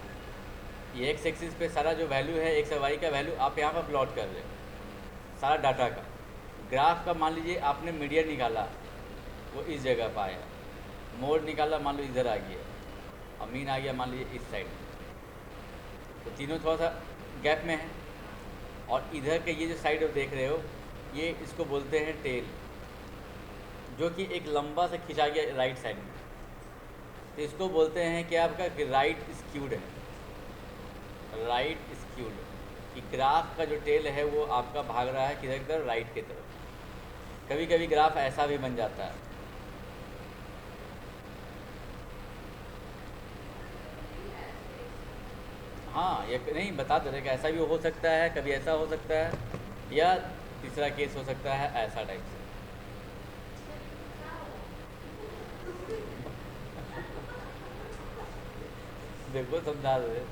ये एक्स एक्सिस पे सारा जो वैल्यू है एक्स और वाई का वैल्यू आप यहाँ पर प्लॉट कर रहे हो सारा डाटा का। ग्राफ का मान लीजिए आपने मीडियन निकाला, वो इस जगह पर आया, मोड निकाला मान लो इधर आ गया, और मीन आ गया मान लीजिए इस साइड, तो तीनों थोड़ा सा गैप में है। और इधर के ये जो साइड आप देख रहे हो, ये इसको बोलते हैं टेल, जो कि एक लंबा से खिंचा गया राइट साइड में, तो इसको बोलते हैं कि आपका राइट स्क्यूड है, राइट स्क्यूड, कि ग्राफ का जो टेल है वो आपका भाग रहा है किधर की तरफ, राइट की तरफ। कभी कभी ग्राफ ऐसा भी बन जाता है, हाँ, ये नहीं बता दे रहे कि ऐसा भी हो सकता है, कभी ऐसा हो सकता है, या तीसरा केस हो सकता है ऐसा टाइप से। देखो समझा रहे,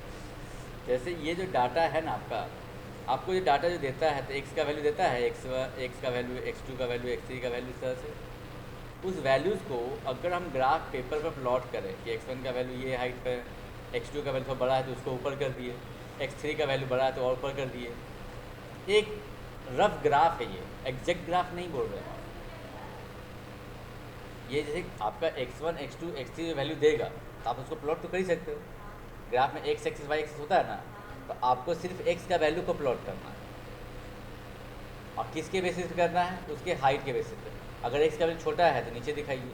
जैसे ये जो डाटा है ना आपका, आपको ये डाटा जो देता है तो एक्स का वैल्यू देता है, एक्स का वैल्यू, x2 का वैल्यू, x3 का वैल्यू, इस तरह से उस वैल्यूज़ को अगर हम ग्राफ पेपर पर प्लॉट करें कि x1 का वैल्यू ये हाइट पर, x2 का वैल्यू थोड़ा बड़ा है तो उसको ऊपर कर दिए, x3 का वैल्यू बड़ा है तो और ऊपर कर दिए। एक रफ ग्राफ है ये, एग्जैक्ट ग्राफ नहीं बोल रहे हैं। ये जैसे आपका x1 x2 x3 जो वैल्यू देगा तो आप उसको प्लॉट तो कर ही सकते हो। ग्राफ में x एक्सिस y एक्सिस होता है ना, तो आपको सिर्फ x का वैल्यू को प्लॉट करना है। और किसके बेसिस पे करना है? उसके हाइट के बेसिस पे। अगर x का वैल्यू छोटा है तो नीचे दिखाइए,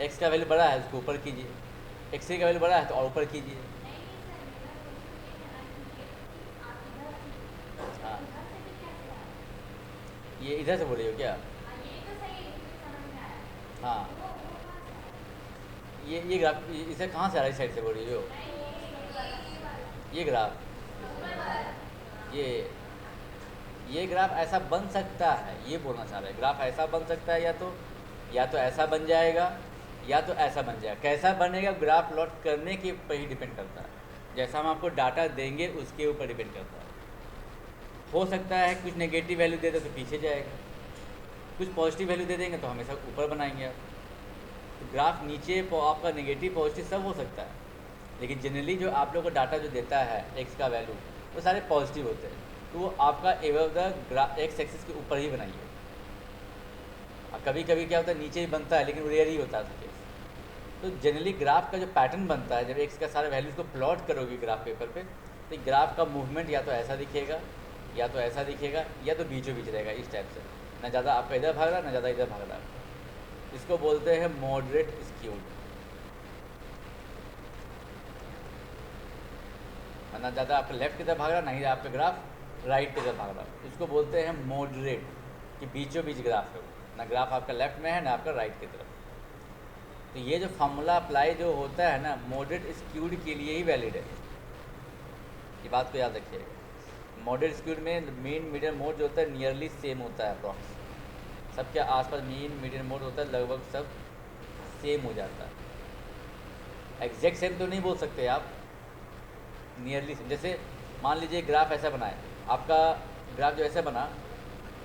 x का वैल्यू बड़ा है उसको ऊपर कीजिए, x3 का वैल्यू बड़ा है तो और ऊपर कीजिए। हाँ, ये इधर से बोल रही हो क्या? हाँ, ये ग्राफ इसे कहाँ से आ रहा है? इस साइड से बोल रही हो? ये ग्राफ, ये ये ग्राफ ऐसा बन सकता है, ये बोलना चाह रहे हैं। ग्राफ ऐसा बन सकता है, या तो ऐसा बन जाएगा या तो ऐसा बन जाएगा। कैसा बनेगा ग्राफ प्लॉट करने के ऊपर ही डिपेंड करता है। जैसा हम आपको डाटा देंगे उसके ऊपर डिपेंड करता है। हो सकता है कुछ नेगेटिव वैल्यू दे दे तो पीछे जाएगा, कुछ पॉजिटिव वैल्यू दे देंगे तो हमेशा ऊपर बनाएंगे आप। तो ग्राफ नीचे आपका नेगेटिव पॉजिटिव सब हो सकता है, लेकिन जनरली जो आप लोग को डाटा जो देता है एक्स का वैल्यू वो सारे पॉजिटिव होते हैं, तो वो आपका एबव द एक्स एक्सिस के ऊपर ही बनाइए। और कभी कभी क्या होता है नीचे ही बनता है, लेकिन रेयर ही होता है केस। तो जनरली ग्राफ का जो पैटर्न बनता है, जब एक्स का सारे वैल्यूज़ को प्लॉट करोगे ग्राफ पेपर पे, तो ग्राफ का मूवमेंट या तो ऐसा दिखेगा या तो ऐसा दिखेगा या तो बीचों बीच रहेगा, इस टाइप से। ना ज़्यादा आपका इधर भाग रहा ना ज़्यादा इधर भाग रहा। इसको बोलते हैं मॉडरेट स्क्यूड। ना ज़्यादा आपका लेफ्ट की तरफ भाग रहा, ना ही आपका ग्राफ राइट की तरफ भाग रहा। इसको बोलते हैं मॉडरेट, कि बीचों बीच ग्राफ है, ना ग्राफ आपका लेफ्ट में है ना आपका राइट की तरफ। तो ये जो फॉर्मूला अप्लाई जो होता है ना, मॉडरेट स्क्यूड के लिए ही वैलिड है। ये बात को याद रखिएगा। मॉडरेट स्क्यूड में मीन मीडियन मोड जो होता है नियरली सेम होता है, अप्रॉक्स सबके आसपास मीन मीडियन मोड होता है, लगभग सब सेम हो जाता है। एग्जैक्ट सेम तो नहीं बोल सकते आप, नियरली सेम। जैसे मान लीजिए ग्राफ ऐसा बना है, आपका ग्राफ जो ऐसा बना,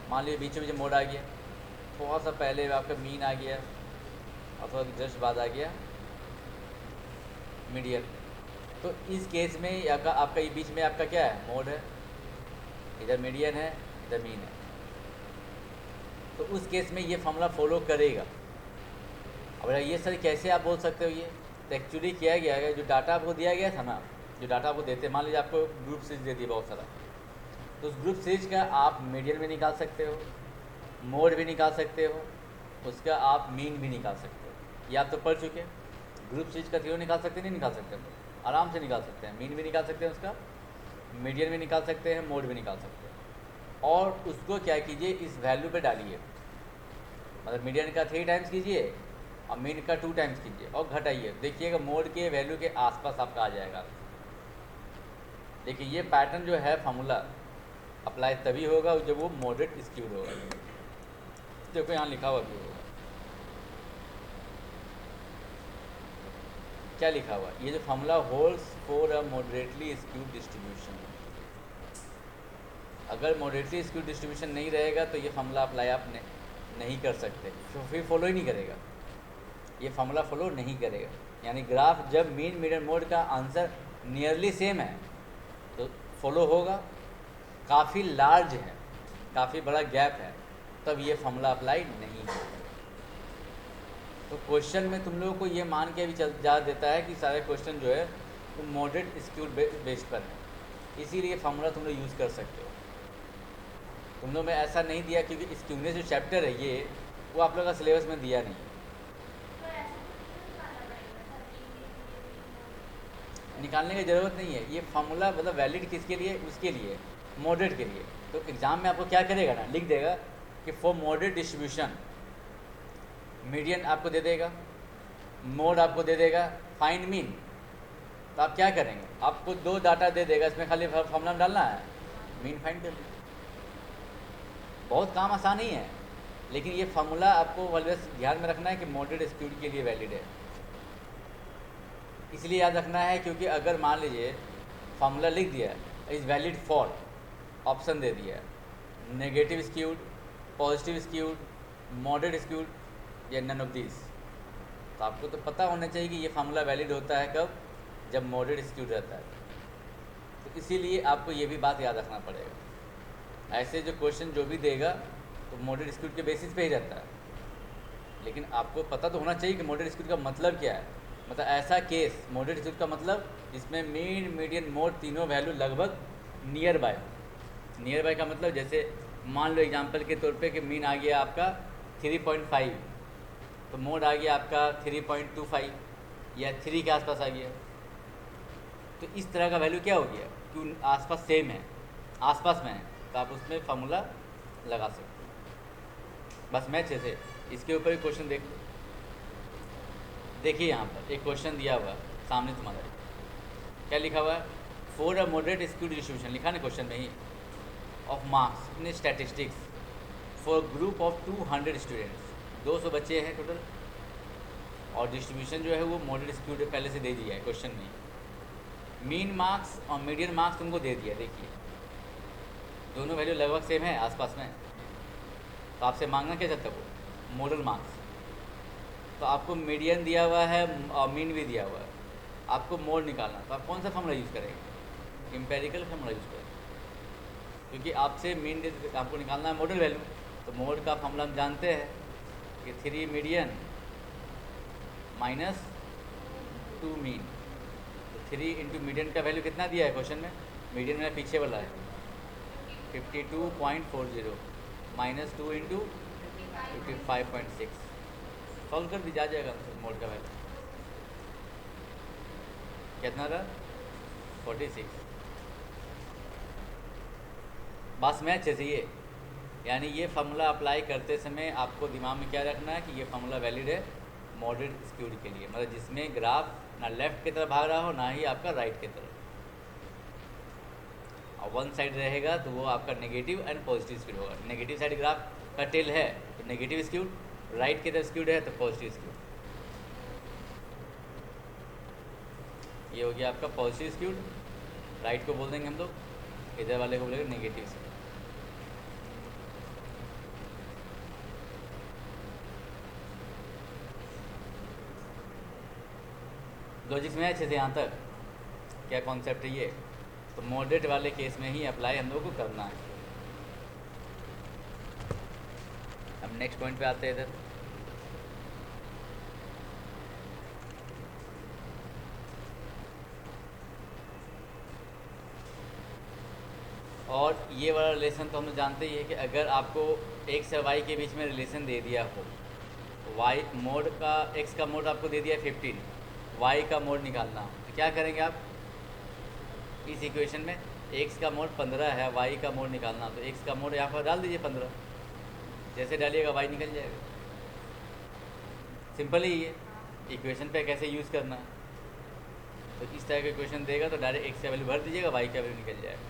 मान लीजिए बीचों बीच मोड आ गया, थोड़ा सा पहले आपका मीन आ गया और थोड़ा जस्ट बाद आ गया मीडियन। तो इस केस में आपका ये बीच में आपका क्या है? मोड है। इधर मीडियन है, इधर मीन है। तो उस केस में ये फॉर्मूला फॉलो करेगा। अब ये सर कैसे आप बोल सकते हो? ये तो एक्चुअली किया गया है, जो डाटा आपको दिया गया था ना, जो डाटा आपको देते, मान लीजिए आपको ग्रुप सीरीज दे दिया बहुत सारा, तो उस ग्रुप सीरीज का आप मीडियन भी निकाल सकते हो, मोड भी निकाल सकते हो, उसका आप मीन भी निकाल सकते हो। ये आप तो पढ़ चुके। ग्रुप सीरीज का थ्योरम निकाल सकते नहीं निकाल सकते? आराम से निकाल सकते हैं। मीन भी निकाल सकते हैं, उसका मीडियन भी निकाल सकते हैं, मोड भी निकाल सकते हैं। और उसको क्या कीजिए, इस वैल्यू पे डालिए, मतलब मीडियन का 3 टाइम्स कीजिए और मीन का 2 टाइम्स कीजिए और घटाइए। देखिएगा मोड के वैल्यू के आसपास आपका आ जाएगा। देखिए ये पैटर्न जो है फार्मूला अप्लाई तभी होगा जब वो मॉडरेट स्क्यूड होगा। देखो यहाँ लिखा हुआ भी होगा, क्या लिखा हुआ? ये जो formula holds for a moderately skewed distribution. अगर मॉडरेटली स्क्यूड डिस्ट्रीब्यूशन नहीं रहेगा तो ये फार्मूला अप्लाई आप नहीं कर सकते, तो फिर फॉलो ही नहीं करेगा, ये फार्मूला फॉलो नहीं करेगा। यानी ग्राफ जब मीन मीडियन मोड का आंसर नियरली सेम है तो फॉलो होगा, काफ़ी लार्ज है, काफ़ी बड़ा गैप है, तब ये फार्मूला अप्लाई नहीं होगा। तो क्वेश्चन में तुम लोगों को ये मान के भी जा देता है कि सारे क्वेश्चन जो है वो मॉडरेट स्क्यूड बेस्ड पर है, इसीलिए फार्मूला तुम लोग यूज़ कर सकते हो। तुम लोग में ऐसा नहीं दिया क्योंकि स्क्यूनेस जो चैप्टर है ये वो आप लोग का सिलेबस में दिया नहीं। निकालने की ज़रूरत नहीं है, ये फार्मूला मतलब वैलिड किसके लिए? उसके लिए, मॉडरेट के लिए। तो एग्ज़ाम में आपको क्या करेगा ना, लिख देगा कि फॉर मॉडरेट डिस्ट्रीब्यूशन मीडियन आपको दे देगा, मोड आपको दे देगा, फाइंड मीन। तो आप क्या करेंगे? आपको 2 डाटा दे देगा, इसमें खाली फार्मूला में डालना है, मीन फाइंड कर लीजिए। बहुत काम आसान ही है, लेकिन ये फार्मूला आपको ऑलवेज ध्यान में रखना है कि मॉडरेट स्क्यूड के लिए वैलिड है। इसलिए याद रखना है क्योंकि अगर मान लीजिए फार्मूला लिख दिया इज़ वैलिड फॉर, ऑप्शन दे दिया negative skewed, positive skewed, moderate skewed या नन ऑफ दिस, तो आपको तो पता होना चाहिए कि ये फार्मूला वैलिड होता है कब? जब मॉडरेट स्क्यूड रहता है। तो इसीलिए आपको ये भी बात याद रखना पड़ेगा। ऐसे जो क्वेश्चन जो भी देगा तो मॉडरेट स्क्यूड के बेसिस पे ही रहता है, लेकिन आपको पता तो होना चाहिए कि मॉडरेट स्क्यूड का मतलब क्या है। मतलब ऐसा केस मॉडरेट स्क्यूड का मतलब जिसमें मीन, मीडियन, मोड तीनों वैल्यू लगभग नियर बाय। नियर बाय का मतलब जैसे मान लो एग्जांपल के तौर पे कि मीन आ गया आपका 3.5, तो मोड आ गया आपका 3.25 या 3 के आसपास आ गया। तो इस तरह का वैल्यू क्या हो गया कि आसपास सेम है, आसपास में है, तो आप उसमें फार्मूला लगा सकते हो। बस मैच है। इसके ऊपर एक क्वेश्चन देखिए यहाँ पर एक क्वेश्चन दिया हुआ सामने तुम्हारे, क्या लिखा हुआ है? For a moderate skewed distribution, लिखा ना क्वेश्चन में ही, of marks in statistics for group of 200 students, 200 बच्चे हैं टोटल, और डिस्ट्रीब्यूशन जो है वो मॉडरेट स्क्यूड पहले से दे दिया है क्वेश्चन में। मीन मार्क्स और मीडियन मार्क्स तुमको दे दिया, देखिए दोनों वैल्यू लगभग सेम है आसपास में, तो आपसे मांगना क्या चाहता है वो? Model marks. तो आपको मीडियन दिया हुआ है और मीन भी दिया हुआ है, आपको मोड निकालना, तो आप कौन सा फॉर्मूला यूज़ करेंगे? एम्पेरिकल फॉर्मूला यूज़ करेंगे, क्योंकि आपसे मीन आपको निकालना है मॉडल वैल्यू। तो मोड का फॉर्मूला हम जानते हैं कि 3 मीडियन माइनस 2 मीन। तो 3 इंटू मीडियन का वैल्यू कितना दिया है क्वेश्चन में? मीडियन में पीछे वाला है 52.40 माइनस 2 इंटू 55.6, सॉल्व कर दी जा जाएगा मोड का वैल्यू कितना रहा? 46। बस में अच्छे से ये, यानी ये फार्मूला अप्लाई करते समय आपको दिमाग में क्या रखना है कि ये फार्मूला वैलिड है मॉडरेट स्क्यूड के लिए, मतलब जिसमें ग्राफ ना लेफ्ट की तरफ भाग रहा हो ना ही आपका राइट की तरफ, और वन साइड रहेगा तो वो आपका नेगेटिव एंड पॉजिटिव स्क्यूड होगा। नेगेटिव साइड ग्राफ का टेल है तो नेगेटिव स्क्यूड, राइट की तरफ स्क्यूड है तो पॉजिटिव स्क्यूड। ये हो गया आपका पॉजिटिव स्क्यूड, राइट को बोल देंगे हम लोग, इधर वाले को बोलेंगे नेगेटिव स्क्यूड। लॉजिक्स में अच्छे से यहाँ तक क्या कॉन्सेप्ट है ये? तो मॉडरेट वाले केस में ही अप्लाई हम लोग को करना है। अब नेक्स्ट पॉइंट पे आते हैं इधर। और ये वाला रिलेशन तो हम लोग जानते ही है कि अगर आपको x से y के बीच में रिलेशन दे दिया हो, y मोड का, x का मोड आपको दे दिया 15, y का मोड निकालना, तो क्या करेंगे आप? इस इक्वेशन में x का मोड 15 है, y का मोड निकालना, तो x का मोड यहाँ पर डाल दीजिए 15, जैसे डालिएगा y निकल जाएगा। सिंपल ही है, इक्वेशन पे कैसे यूज़ करना है। तो इस तरह का इक्वेशन देगा तो डायरेक्ट x का वैल्यू भर दीजिएगा, y का वैल्यू निकल जाएगा।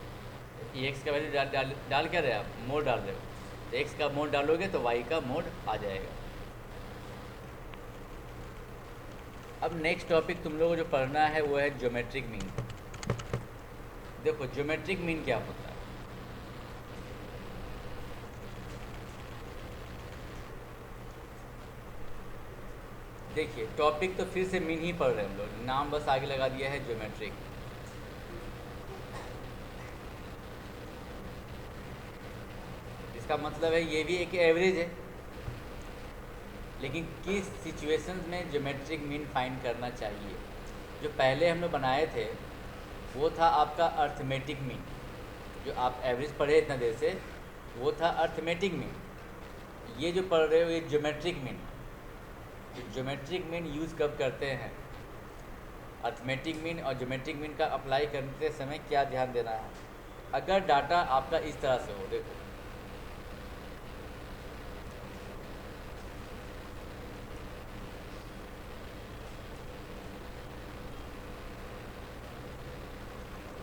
x का वैल्यू डाल क्या रहे आप? मोड डाल रहे हो, तो x का मोड डालोगे तो y का मोड आ जाएगा। अब नेक्स्ट टॉपिक तुम लोगों को जो पढ़ना है वो है ज्योमेट्रिक मीन। देखो ज्योमेट्रिक मीन क्या होता है? देखिए टॉपिक तो फिर से मीन ही पढ़ रहे हैं हम लोग, नाम बस आगे लगा दिया है ज्योमेट्रिक। इसका मतलब है ये भी एक एवरेज है, लेकिन किस सिचुएशंस में ज्योमेट्रिक मीन फाइंड करना चाहिए। जो पहले हम लोग बनाए थे वो था आपका अर्थमेटिक मीन, जो आप एवरेज पढ़े इतना देर से वो था अर्थमेटिक मीन। ये जो पढ़ रहे हो ये geometric mean. Geometric mean use कब करते हैं? अर्थमेटिक मीन और ज्योमेट्रिक मीन का अप्लाई करते समय क्या ध्यान देना है? अगर डाटा आपका इस तरह से हो, देखो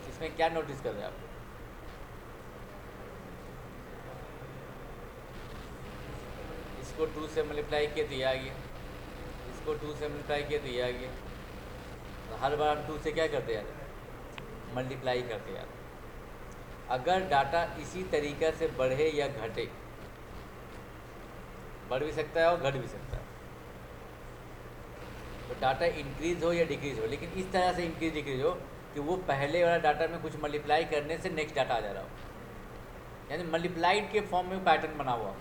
इसमें क्या नोटिस कर रहे हैं आप? इसको 2 से मल्टीप्लाई किए तो ये आ गया, इसको 2 से मल्टीप्लाई किए तो ये आ गया। तो हर बार हम 2 से क्या करते यार? मल्टीप्लाई करते यार। अगर डाटा इसी तरीक़े से बढ़े या घटे, बढ़ भी सकता है और घट भी सकता है, तो डाटा इंक्रीज़ हो या डिक्रीज़ हो, लेकिन इस तरह से इंक्रीज डिक्रीज हो कि वो पहले वाला डाटा में कुछ मल्टीप्लाई करने से नेक्स्ट डाटा आ जा रहा हो, यानी मल्टीप्लाइड के फॉर्म में पैटर्न बना हुआ हो।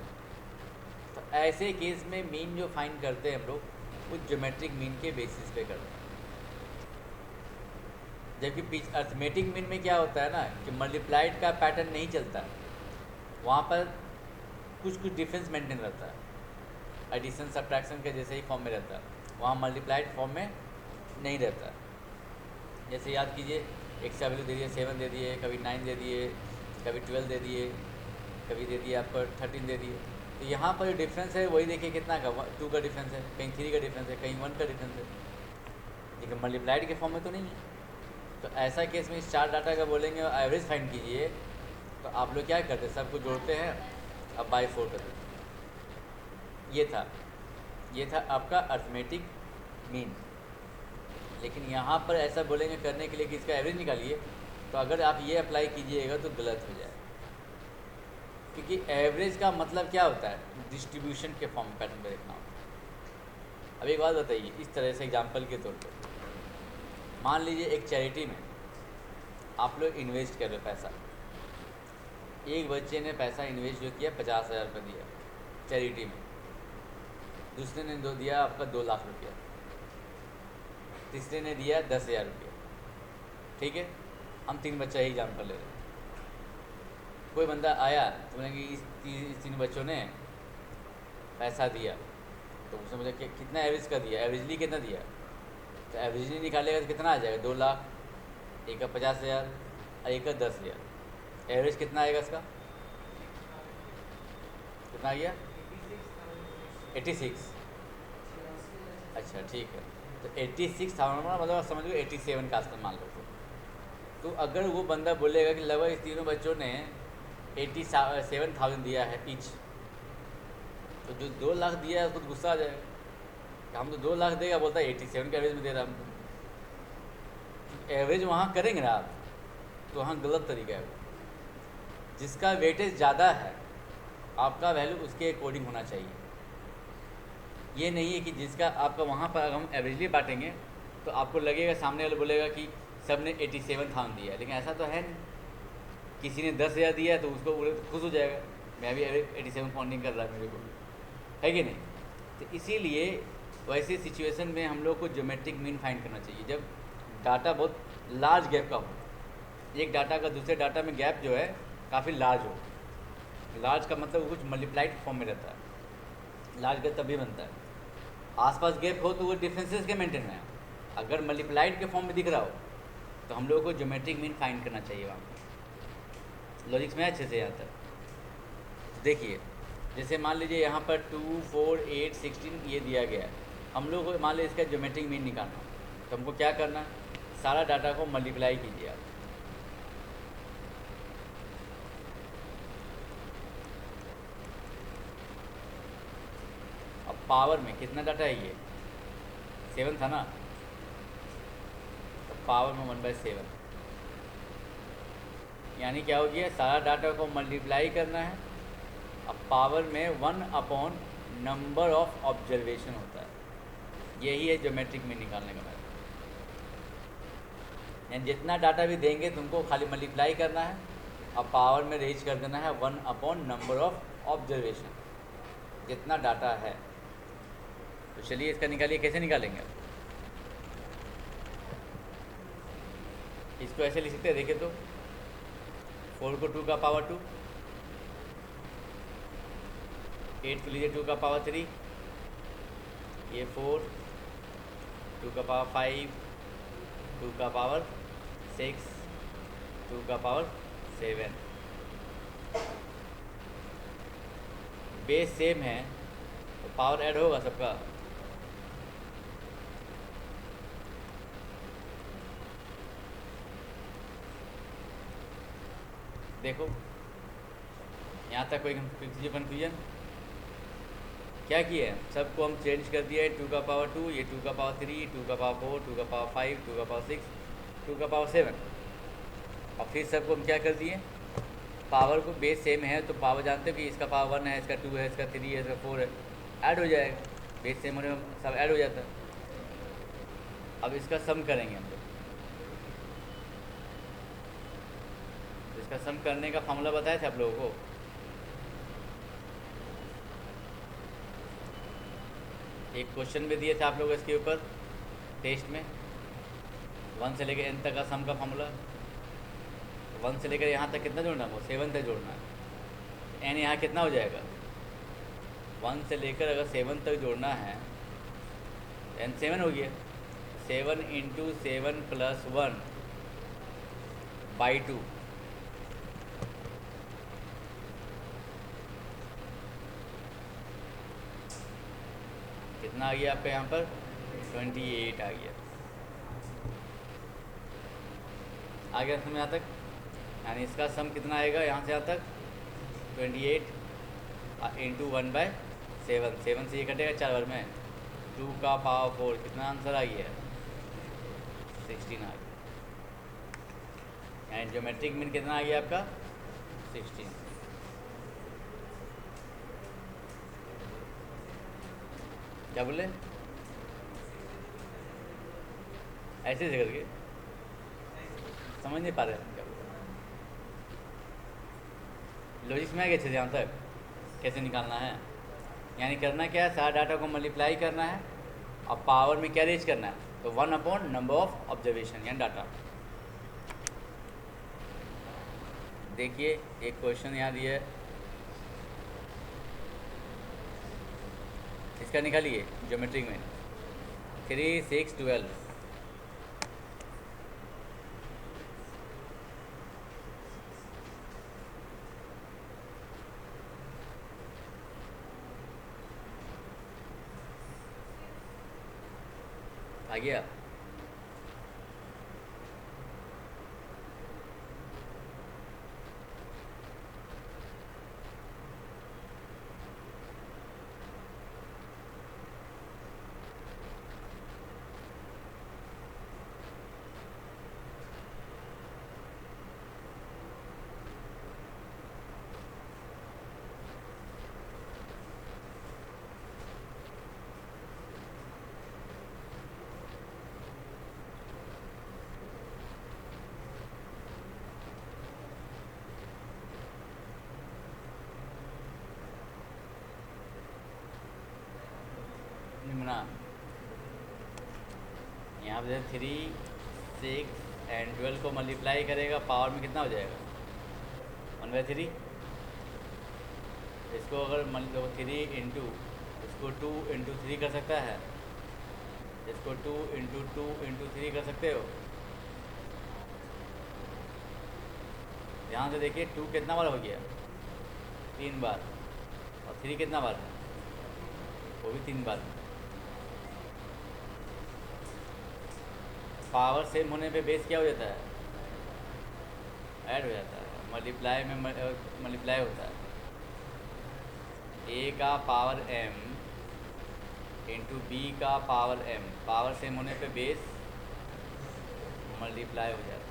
तो ऐसे केस में मीन जो फाइंड करते हैं हम लोग उस ज्योमेट्रिक मीन के बेसिस पे करते हैं। जबकि अर्थमेटिक मीन में क्या होता है ना कि मल्टीप्लाइड का पैटर्न नहीं चलता, वहाँ पर कुछ डिफरेंस मेंटेन रहता है, एडिशन सब्ट्रैक्शन के जैसे ही फॉर्म में रहता है, वहाँ मल्टीप्लाइड फॉर्म में नहीं रहता। जैसे याद कीजिए x का वैल्यू दे दिए 7 दे दिए, कभी 9 दे दिए, कभी 12 दे दिए, कभी दे दिए आपको 13 दे दिए। तो यहाँ पर जो डिफरेंस है वही देखिए कितना का 2 का डिफरेंस है, कहीं 3 का डिफरेंस है, कहीं 1 का डिफरेंस है, लेकिन मल्टीप्लाइड के फॉर्म में तो नहीं है। तो ऐसा केस में इस 4 डाटा का बोलेंगे और एवरेज फाइंड कीजिए, तो आप लोग क्या करते हैं, सबको जोड़ते हैं, अब बाई 4 करते हैं। ये था आपका अर्थमेटिक मीन। लेकिन यहाँ पर ऐसा बोलेंगे करने के लिए कि इसका एवरेज निकालिए, तो अगर आप ये अप्लाई कीजिएगा तो गलत हो जाएगा, क्योंकि एवरेज का मतलब क्या होता है, डिस्ट्रीब्यूशन के फॉर्म पैटर्न पर देखना होता। अब एक बात बताइए, इस तरह से एग्जांपल के तौर पर मान लीजिए एक चैरिटी में आप लोग इन्वेस्ट कर रहे पैसा, एक बच्चे ने पैसा इन्वेस्ट जो किया 50,000 रुपये दिया चैरिटी में, दूसरे ने दिया आपका 2 लाख रुपया, तीसरे ने दिया 10,000 रुपया। ठीक है, हम 3 बच्चा ही एग्जाम्पल ले रहे हैं। कोई बंदा आया तो मैंने कि इस 3 बच्चों ने पैसा दिया, तो उसने मुझे कितना एवरेज का दिया, एवरेजली कितना दिया, तो एवरेजली निकालेगा तो कितना आ जाएगा, 2 लाख, एक का 50,000 और एक का 10,000। एवरेज कितना आएगा इसका, कितना आ गया 86। अच्छा ठीक है, तो 86,000 मतलब समझ लो 87 का आसपास मान लो। तो अगर वो बंदा बोलेगा कि लगभग इस तीनों बच्चों ने 87,000 दिया है ईच, तो जो 2 लाख दिया है उसको तो गुस्सा आ जाएगा, हम तो 2 लाख देगा, बोलता है 87 के एवरेज में दे रहा हम। एवरेज वहाँ करेंगे ना आप, तो वहाँ गलत तरीका है। जिसका वेटेज ज़्यादा है आपका वैल्यू उसके अकॉर्डिंग होना चाहिए। ये नहीं है कि जिसका आपका वहाँ पर अगर हम एवरेजली बांटेंगे तो आपको लगेगा, सामने वाले बोलेगा कि सब ने 87,000 दिया, लेकिन ऐसा तो है नहीं। किसी ने 10,000 दिया तो उसको बोले तो खुश हो जाएगा, मैं भी 87 फाउंडिंग कर रहा है मेरे को, है कि नहीं। तो इसीलिए वैसे सिचुएशन में हम लोग को ज्योमेट्रिक मीन फाइंड करना चाहिए जब डाटा बहुत लार्ज गैप का हो, एक डाटा का दूसरे डाटा में गैप जो है काफ़ी लार्ज हो। लार्ज का मतलब कुछ मल्टीप्लाइड फॉर्म में रहता है, लार्ज गैप तभी बनता है। आसपास गैप हो तो वो डिफरेंसेस के मेंटेन है, अगर मल्टीप्लाइड के फॉर्म में दिख रहा हो तो हम लोगों को ज्योमेट्रिक मीन फाइंड करना चाहिए वहाँ। लॉजिक्स में अच्छे से आता है। देखिए जैसे मान लीजिए यहाँ पर 2, 4, 8, 16 ये दिया गया है, हम लोग को मान लीजिए इसका ज्योमेट्रिक मीन निकालना, तो हमको क्या करना है, सारा डाटा को मल्टीप्लाई कीजिए आप। अब पावर में कितना डाटा है, ये 7 था ना, तो पावर में 1/7, यानी क्या हो गया, सारा डाटा को मल्टीप्लाई करना है। अब पावर में 1 नंबर ऑफ ऑब्जर्वेशन होता है, यही है ज्योमेट्रिक मीन निकालने का मतलब। यानी जितना डाटा भी देंगे तुमको खाली मल्टीप्लाई करना है, अब पावर में रेज कर देना है 1 नंबर ऑफ ऑब्जर्वेशन, जितना डाटा है। तो चलिए इसका निकालिए, कैसे निकालेंगे। इसको ऐसे लिख सकते हैं, देखिए तो 4 को 2 का पावर 2, 8 को लीजिए 2 का पावर 3, ये 4, 2 का पावर 5, 2 का पावर 6, 2 का पावर 7। बेस सेम है तो पावर ऐड होगा सबका। देखो यहाँ तक कोई कन्फ्यूजन क्या किया है, सबको हम चेंज कर दिया है। 2 का पावर 2, ये 2 का पावर 3, 2 का पावर 4, 2 का पावर 5, 2 का पावर 6, 2 का पावर 7, और फिर सबको हम क्या कर दिए, पावर को बेस सेम है तो पावर जानते हो कि इसका पावर 1 है, इसका 2 है, इसका 3 है, इसका 4 है, ऐड हो जाएगा। बेस सेम होने में सब ऐड हो जाता है। अब इसका सम करेंगे हम लोग। इसका सम करने का फॉर्मूला बताया था आप लोगों को। एक क्वेश्चन भी दिए थे आप लोग इसके ऊपर टेस्ट में, 1 से लेकर n तक का सम का फॉर्मूला। 1 से लेकर यहाँ तक कितना जोड़ना है, वो 7 तक जोड़ना है। n यहाँ कितना हो जाएगा, 1 से लेकर अगर 7 तक जोड़ना है, n 7 हो गया। 7 × 7 + 1/2 कितना आ गया आपका यहाँ पर, 28 आ गया। आ गया समझ यहाँ तक, यानी इसका सम कितना आएगा यहाँ से यहाँ तक, 28 × 1/7। 7 से ये कटेगा 4 बार में, 2 का पावर 4, कितना आंसर आ गया, 16 आ गया। यानी ज्योमेट्रिक मीन कितना आ गया आपका, 16। क्या बोले, ऐसे से करके समझ नहीं पा रहे हम क्या बोल रहे हैं। लॉजिक्स में आ गए अच्छे से यहाँ तक, कैसे निकालना है। यानी करना क्या है, सारा डाटा को मल्टीप्लाई करना है और पावर में क्या रेज करना है, तो 1 नंबर ऑफ ऑब्जर्वेशन यानी डाटा। देखिए एक क्वेश्चन यहाँ दिया है, इसका निकालिए ज्योमेट्रिक में, 3, 6, 12। आ गया। निम्ना यहाँ पे 3, 6 एंड 12 को मल्टीप्लाई करेगा, पावर में कितना हो जाएगा, 1/3। इसको अगर मान लो 3 इंटू, इसको 2 × 3 कर सकता है, इसको 2 × 2 × 3 कर सकते हो। यहाँ से देखिए 2 कितना बार हो गया, 3 बार, और 3 कितना बार है, वो भी 3 बार। पावर सेम होने पे बेस क्या हो जाता है, ऐड हो जाता है, मल्टीप्लाई में मल्टीप्लाई होता है। a का पावर m इंटू b का पावर m, पावर सेम होने पे बेस मल्टीप्लाई हो जाता है।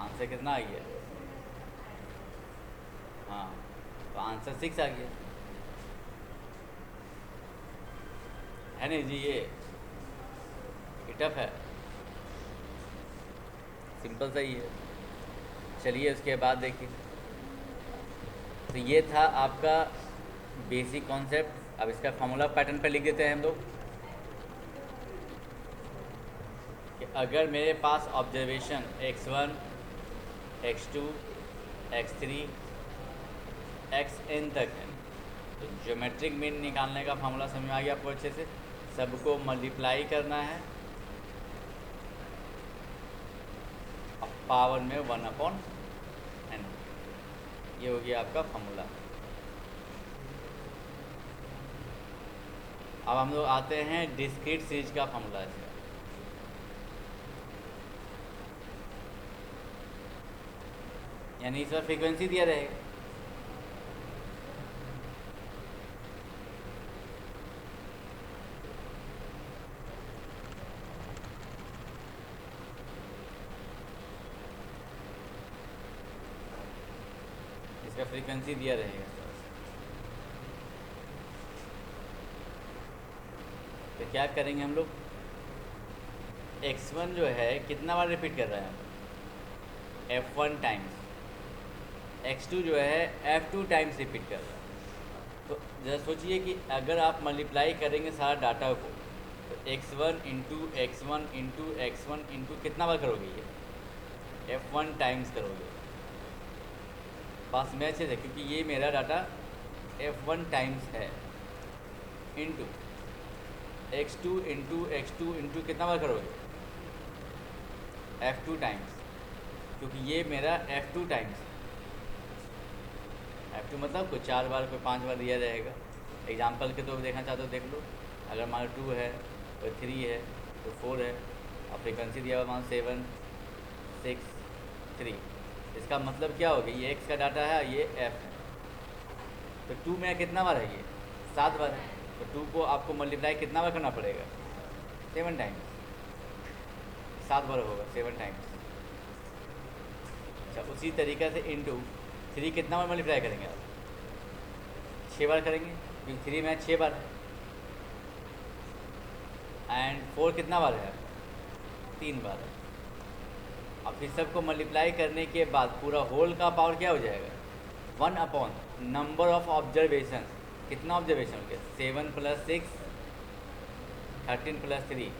आंसर कितना आ गया, हाँ तो आंसर 6 आ गया, है नहीं जी। ये टफ है, सिंपल सही है। चलिए उसके बाद देखिए, तो ये था आपका बेसिक कॉन्सेप्ट। अब इसका फॉर्मूला पैटर्न पे लिख देते हैं हम लोग कि अगर मेरे पास observation x1, x2, x3, xn तक है, तो ज्योमेट्रिक मीन निकालने का फॉर्मूला समझ में आ गया आपको अच्छे से। सबको मल्टीप्लाई करना है और पावर में 1/n, ये हो गया आपका फॉर्मूला। अब हम लोग आते हैं डिस्क्रीट सीरीज का फॉर्मूला इसका। यानी इस बार फ्रीक्वेंसी दिया रहेगा, इसका फ्रीक्वेंसी दिया रहेगा। क्या करेंगे हम लोग, x1 जो है कितना बार रिपीट कर रहे हैं, f1 टाइम्स, x2 जो है f2 टाइम्स रिपीट कर रहा है। तो जरा सोचिए कि अगर आप मल्टीप्लाई करेंगे सारा डाटा को, तो x1 इंटू एक्स इंटू कितना बार करोगे, ये f1 टाइम्स करोगे। पास में अच्छे से, क्योंकि ये मेरा डाटा f1 टाइम्स है, इंटू x2 इंटू कितना बार करोगे, f2 टाइम्स, क्योंकि ये मेरा f2 टाइम्स है। f2 मतलब कोई 4 बार कोई 5 बार दिया जाएगा। एग्जाम्पल के तो देखना चाहते हो देख लो, अगर मान 2 है तो 3 है तो 4 है, और फ्रिक्वेंसी दिया हुआ मान 7 6 3। इसका मतलब क्या हो गया, ये x का डाटा है, ये f है, तो 2 में कितना बार है, ये 7 बार है, तो 2 को आपको मल्टीप्लाई कितना बार करना पड़ेगा, 7 टाइम्स, 7 बार होगा 7 टाइम्स। अच्छा, उसी तरीक़े से इंटू 3 कितना बार मल्टीप्लाई करेंगे आप, 6 बार करेंगे, क्योंकि 3 में 6 बार है। एंड 4 कितना बार है, 3 बार है। अब फिर सबको मल्टीप्लाई करने के बाद पूरा होल का पावर क्या हो जाएगा, 1 अपॉन नंबर ऑफ ऑब्जर्वेशन। कितना ऑब्जर्वेशन हो गया, 7 + 6 13 + 3,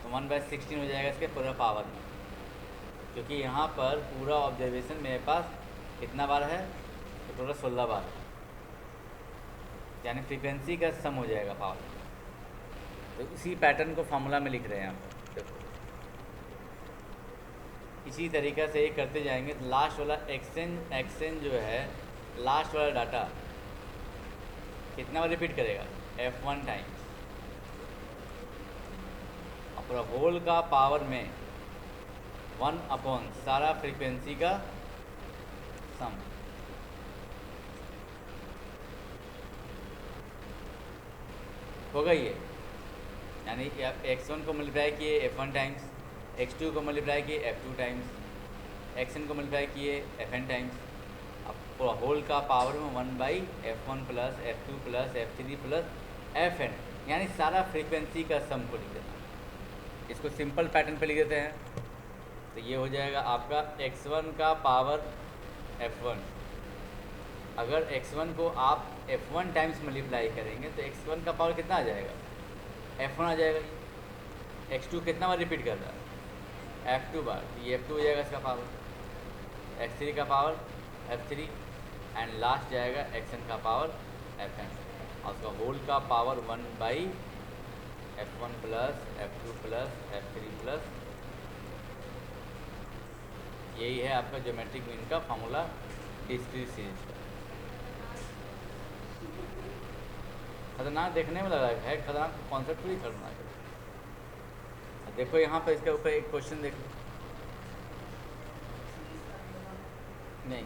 तो 1/16 हो जाएगा इसके पूरा पावर में, क्योंकि यहाँ पर पूरा ऑब्जर्वेशन मेरे पास कितना बार है, तो टोटल 16 बार है, यानी फ्रीक्वेंसी का सम हो जाएगा पावर। तो इसी पैटर्न को फॉर्मूला में लिख रहे हैं यहाँ पर, देखो इसी तरीक़े से ये करते जाएंगे। लास्ट वाला एक्सचेंज जो है, लास्ट वाला डाटा कितना बार रिपीट करेगा, f1 टाइम्स, और पूरा होल का पावर में 1 अपॉन सारा फ्रीक्वेंसी का सम। होगा ये, यानी x1 को मल्टीप्लाई किए f1 टाइम्स, x2 को मल्टीप्लाई किए f2 टाइम्स, xn को मल्टीप्लाई किए fn टाइम्स, अब पूरा होल का पावर में 1/f1 + f2 + f3 + fn, यानी सारा फ्रीक्वेंसी का सम को लिख देना। इसको सिंपल पैटर्न पे लिख देते हैं, तो ये हो जाएगा आपका x1 का पावर f1। अगर x1 को आप f1 टाइम्स मल्टीप्लाई करेंगे तो x1 का पावर कितना आ जाएगा, f1 आ जाएगा। x2 कितना बार रिपीट कर रहा है, f2 बार, ये f2 हो जाएगा इसका पावर, x3 का पावर f3, एंड लास्ट जाएगा xn का पावर fn, और उसका होल का पावर 1/f1 + f2 + f3 +, यही है आपका ज्योमेट्रिक मीन का फॉर्मूला डिस्क्रीट सीरीज का। खतरनाक देखने में लग रहा है, खतरनाक कॉन्सेप्ट भी खतरनाक है। देखो यहाँ पर इसके ऊपर एक क्वेश्चन देख लो, नहीं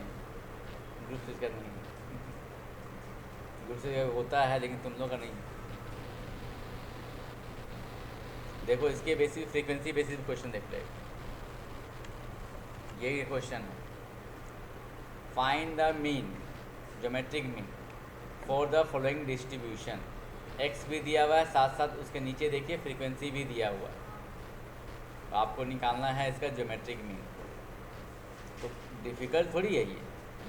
ग्रुप से इसका नहीं, ग्रुप से होता है लेकिन तुम लोग का नहीं। देखो इसके बेसिस फ्रीक्वेंसी बेसिस क्वेश्चन देख ले, यही क्वेश्चन है, find the mean, geometric mean for the following distribution. X भी दिया हुआ है, साथ साथ उसके नीचे देखिए फ्रीक्वेंसी भी दिया हुआ है, तो आपको निकालना है इसका ज्योमेट्रिक मीन। तो डिफ़िकल्ट थोड़ी है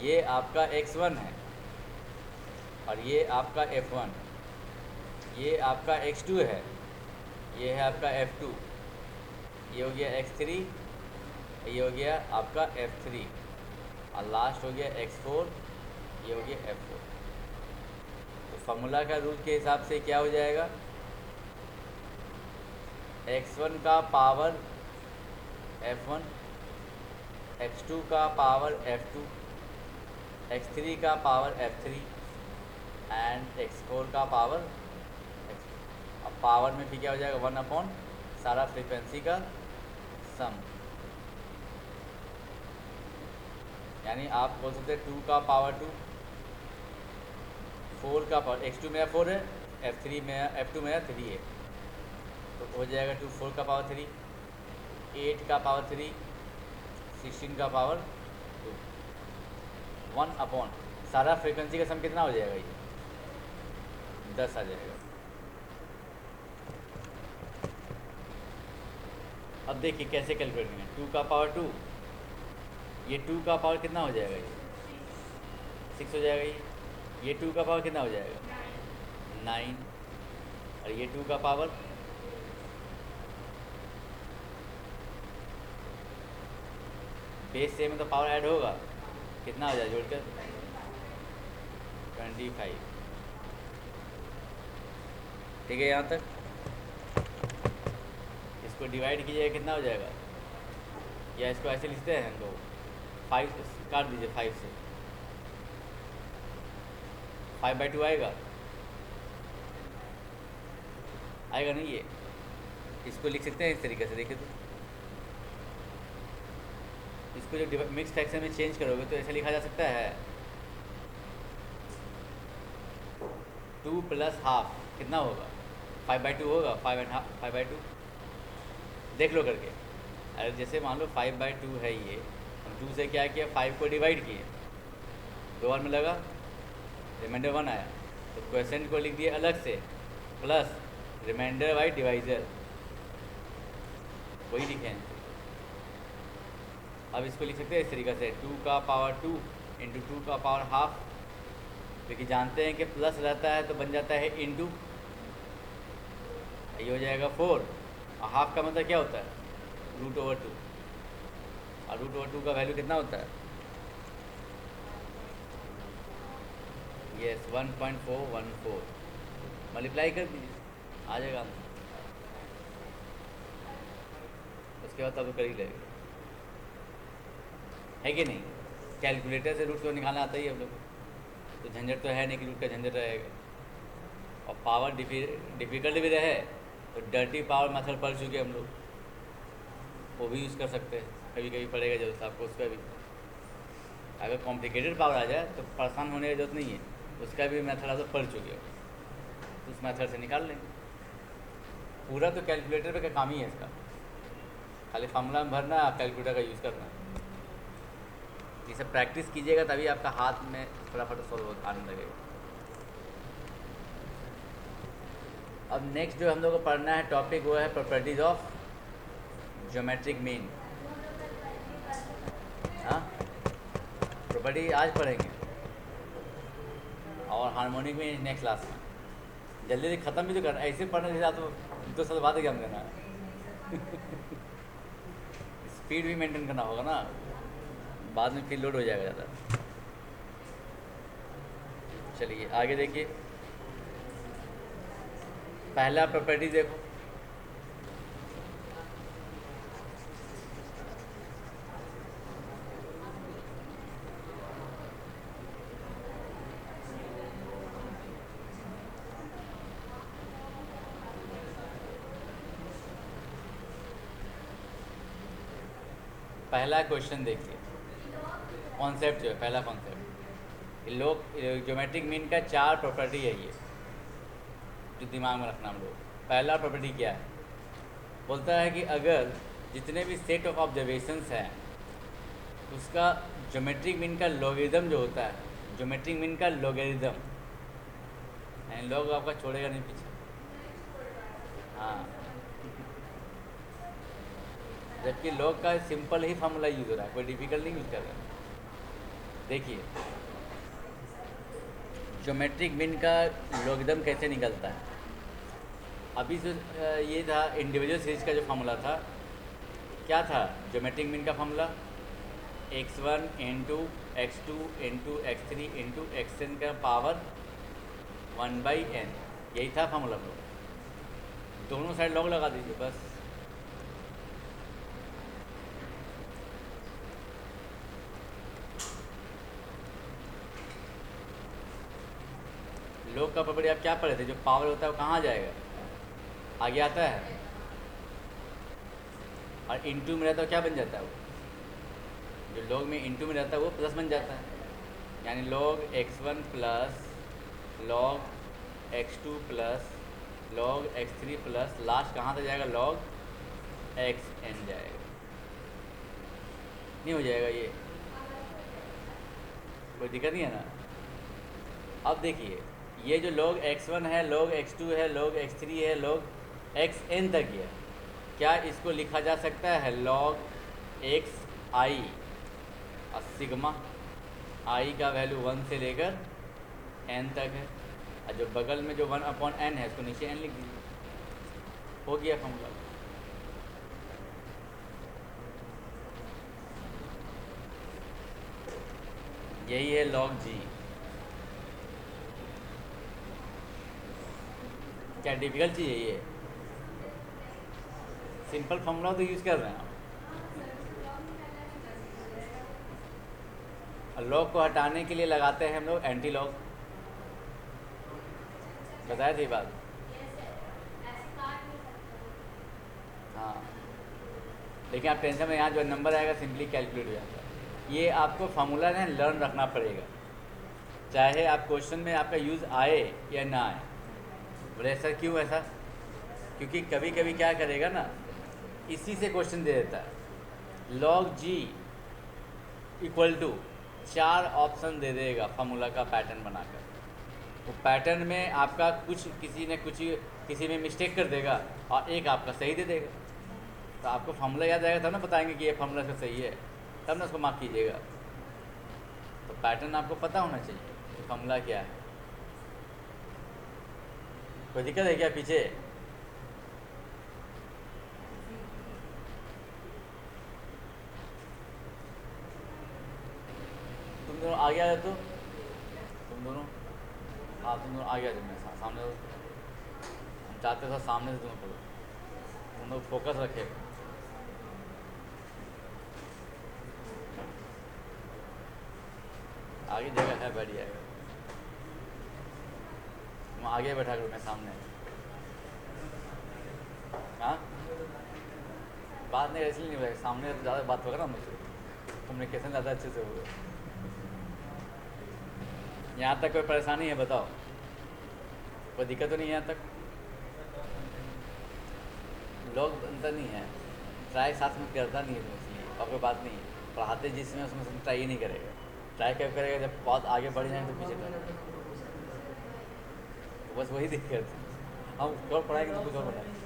ये आपका x1 है, और ये आपका f1, ये आपका x2 है, ये है आपका f2, ये हो गया x3, ये हो गया आपका f3, और लास्ट हो गया x4, ये हो गया f4। तो फार्मूला का रूल के हिसाब से क्या हो जाएगा, x1 का पावर f1, x2 का पावर f2, x3 का पावर f3, एंड x4 का पावर f4। अब पावर में फिर क्या हो जाएगा, 1 अपॉन सारा फ्रीक्वेंसी का सम, यानी आप बोल सकते हैं 2 का पावर 2, 4 का पावर, x2 मेरा 4 है, f2 मेरा 3 है, तो हो जाएगा 2 4 का पावर 3, 8 का पावर 3, 16 का पावर 2, 1 अपॉन सारा फ्रीक्वेंसी का सम कितना हो जाएगा, ये 10 आ जाएगा। अब देखिए कैसे कैलकुलेट करेंगे, 2 का पावर 2, ये 2 का पावर कितना हो जाएगा, ये 6 हो जाएगा, ये 2 का पावर कितना हो जाएगा 9, और ये 2 का पावर बेस से में तो पावर ऐड होगा, कितना हो जाएगा जोड़कर 25। ठीक है, यहाँ तक। इसको डिवाइड कीजिएगा कितना हो जाएगा, या इसको ऐसे लिखते हैं हम लोग 5 काट दीजिए, 5 से 5/2 आएगा, आएगा नहीं ये, इसको लिख सकते हैं इस तरीके से, देखिए तो इसको जो मिक्स फ्रैक्शन में चेंज करोगे तो ऐसे लिखा जा सकता है 2 + हाफ कितना होगा 5/2 होगा, 5/2 देख लो करके। अरे जैसे मान लो 5/2 है ये, हम 2 से क्या किया 5 को डिवाइड किए, 2 बार में लगा, रिमाइंडर 1 आया, तो क्वेश्चन को लिख दिए अलग से प्लस रिमाइंडर बाई डिवाइजर, वही लिखे हैं। अब इसको लिख सकते हैं इस तरीके से 2 का पावर 2 इंटू 2 का पावर हाफ, क्योंकि जानते हैं कि प्लस रहता है तो बन जाता है इंटू, ये हो जाएगा 4, और हाफ का मतलब क्या होता है √2, और √2 का वैल्यू कितना होता है, यस 1.414, मल्टीप्लाई कर दीजिए आ जाएगा आंसर। उसके बाद तब कर ही लेगा, है कि नहीं। कैलकुलेटर से रूट तो निकालना आता ही है हम लोग, तो झंझट तो है नहीं कि रूट का झंझट रहेगा। और पावर डिफ़िकल्ट भी रहे तो डर्टी पावर मेथड पढ़ चुके हम लोग, वो भी यूज़ कर सकते हैं, कभी कभी पड़ेगा जरूरत आपको उसका भी। अगर कॉम्प्लिकेटेड पावर आ जाए तो परेशान होने की जरूरत नहीं है, उसका भी मेथड आप लोग पढ़ चुके हो, तो उस मेथड से निकाल लेंगे। पूरा तो कैलकुलेटर पे का काम ही है इसका, खाली फार्मूला में भरना, कैलकुलेटर का यूज़ करना। ये सब प्रैक्टिस कीजिएगा तभी आपका हाथ में फटाफट सॉल्व आने लगेगा। अब नेक्स्ट जो हम लोग को पढ़ना है टॉपिक वो है प्रॉपर्टीज ऑफ ज्योमेट्रिक मीन। हाँ, प्रॉपर्टी आज पढ़ेंगे और हार्मोनिक में नेक्स्ट क्लास में। जल्दी जल्दी ख़त्म भी तो करना, ऐसे पढ़ने के साथ तो साल बाद एग्जाम देना है स्पीड भी मेंटेन करना होगा ना, बाद में फिर लोड हो जाएगा ज़्यादा। चलिए आगे देखिए, पहला प्रॉपर्टी देखो, पहला क्वेश्चन देखिए, कॉन्सेप्ट जो है पहला कॉन्सेप्ट, लोग ज्योमेट्रिक मीन का 4 प्रॉपर्टी है ये जो दिमाग में रखना हम लोग। पहला प्रॉपर्टी क्या है, बोलता है कि अगर जितने भी सेट ऑफ ऑब्जर्वेशंस हैं उसका ज्योमेट्रिक मीन का लॉगरिथम जो होता है, ज्योमेट्रिक मीन का लॉगरिथम, यानी लॉग आपका छोड़ेगा नहीं पीछे। हाँ, जबकि लॉग का सिंपल ही फार्मूला यूज़ हो रहा है, कोई डिफिकल्ट नहीं यूज़ कर रहा है। देखिए ज्योमेट्रिक मीन का लॉगरिथम कैसे निकलता है। अभी जो ये था इंडिविजुअल सीरीज का जो फार्मूला था, क्या था ज्योमेट्रिक मीन का formula, x1 into x2 into x3 into xn का पावर 1/n, यही था फार्मूला। हम लोग दोनों साइड लॉग लगा दीजिए बस। लॉग का प्रॉपर्टी आप क्या पढ़े थे, जो पावर होता है वो कहाँ जाएगा, आगे आता है, और इंटू में रहता है क्या बन जाता है, वो जो लॉग में इंटू में रहता है वो प्लस बन जाता है, यानी log x1 plus log x2 plus log x3 plus last कहाँ तक जाएगा, log xn जाएगा। नहीं हो जाएगा ये, कोई दिक्कत नहीं है ना। अब देखिए ये जो log x1 है, log x2 है, log x3 है, log xn तक है, क्या इसको लिखा जा सकता है log x i और सिग्मा i का वैल्यू 1 से लेकर n तक है, और जो बगल में जो 1/n है इसको नीचे n लिख दीजिए, हो गया फॉर्मूला। यही है log g। क्या डिफिकल्ट चीज़ है ये? सिंपल फॉर्मूला तो यूज़ कर रहे हैं आप। लॉग को हटाने के लिए लगाते हैं हम लोग एंटी लॉग, बताया थी बात। हाँ, लेकिन आप टेंशन में, यहाँ जो नंबर आएगा सिंपली कैलकुलेट हो जाता है। ये आपको फार्मूला ना लर्न रखना पड़ेगा, चाहे आप क्वेश्चन में आपका यूज़ आए या ना आए। बोले सर क्यों ऐसा? क्योंकि कभी कभी क्या करेगा ना, इसी से क्वेश्चन दे देता है log g equal to 4 option दे देगा फार्मूला का पैटर्न बनाकर। वो पैटर्न में आपका किसी में मिस्टेक कर देगा और एक आपका सही दे देगा। तो आपको फार्मूला याद आएगा तब ना बताएंगे कि ये फार्मूला इसका सही है, तब ना उसको मार्क कीजिएगा। तो पैटर्न आपको पता होना चाहिए कि फार्मूला क्या है। कोई दिक्कत है क्या पीछे? तुम दोनों आगे आ जाओ, तो तुम दोनों, हाँ तुम दोनों आगे आ जाओ मेरे सामने। हम चाहते थे सामने से तुम पढ़ो, तुम लोग फोकस रखे। आगे जगह है, बैठ जाएगा। तुम आगे बैठा करो, मैं सामने। हाँ, बात नहीं इसलिए नहीं हो, सामने तो ज़्यादा बात होगा ना मुझसे, कम्युनिकेशन ज़्यादा अच्छे से होगा। यहाँ तक कोई परेशानी है बताओ? कोई दिक्कत तो नहीं है यहाँ तक? लोग अंतर नहीं है, ट्राई साथ में करता नहीं है तो इसलिए, और कोई बात नहीं है। पढ़ाते जिसमें उसमें सब ट्राई ही नहीं करेगा। ट्राई कब करेगा? जब बहुत आगे बढ़ जाए तो पीछे करेगा। तो बस वही दिक्कत है। हम और पढ़ाएंगे तो कुछ और पढ़ाएंगे।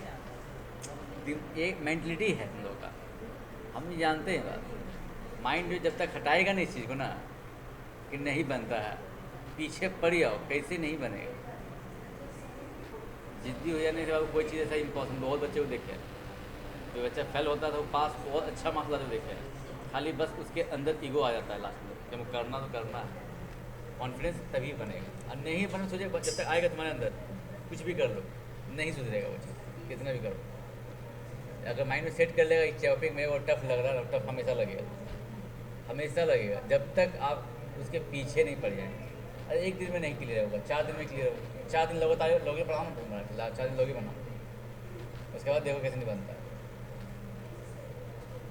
एक मेंटलिटी है हम लोग का, हम नहीं जानते हैं बात। माइंड जो जब तक हटाएगा नहीं इस चीज़ को ना, कि नहीं बनता है, पीछे पड़ जाओ, कैसे नहीं बनेगा। जिद्दी हो जाने के बाद कोई चीज़ ऐसा इम्पॉसिबल। बहुत बच्चे को देखे, जो बच्चा फेल होता था वो पास बहुत अच्छा मार्क्स लाते देखे, खाली बस उसके अंदर ईगो आ जाता है लास्ट में, जब करना तो करना है। कॉन्फिडेंस तभी बनेगा, और नहीं बने सोचे जब तक आएगा तुम्हारे अंदर, कुछ भी कर लो नहीं सुधरेगा वो चीज़, कितना भी करो। अगर माइंड में सेट कर लेगा कि टॉपिक में वो टफ लग रहा है, टफ हमेशा लगेगा, हमेशा लगेगा, जब तक आप उसके पीछे नहीं पड़ जाएंगे। अरे एक दिन में नहीं क्लियर होगा, 4 दिन में क्लियर होगा। 4 दिन लगातार लोगे पढ़ाना, 4 दिन लोगे बनाओ, उसके बाद देखो कैसे नहीं बनता है।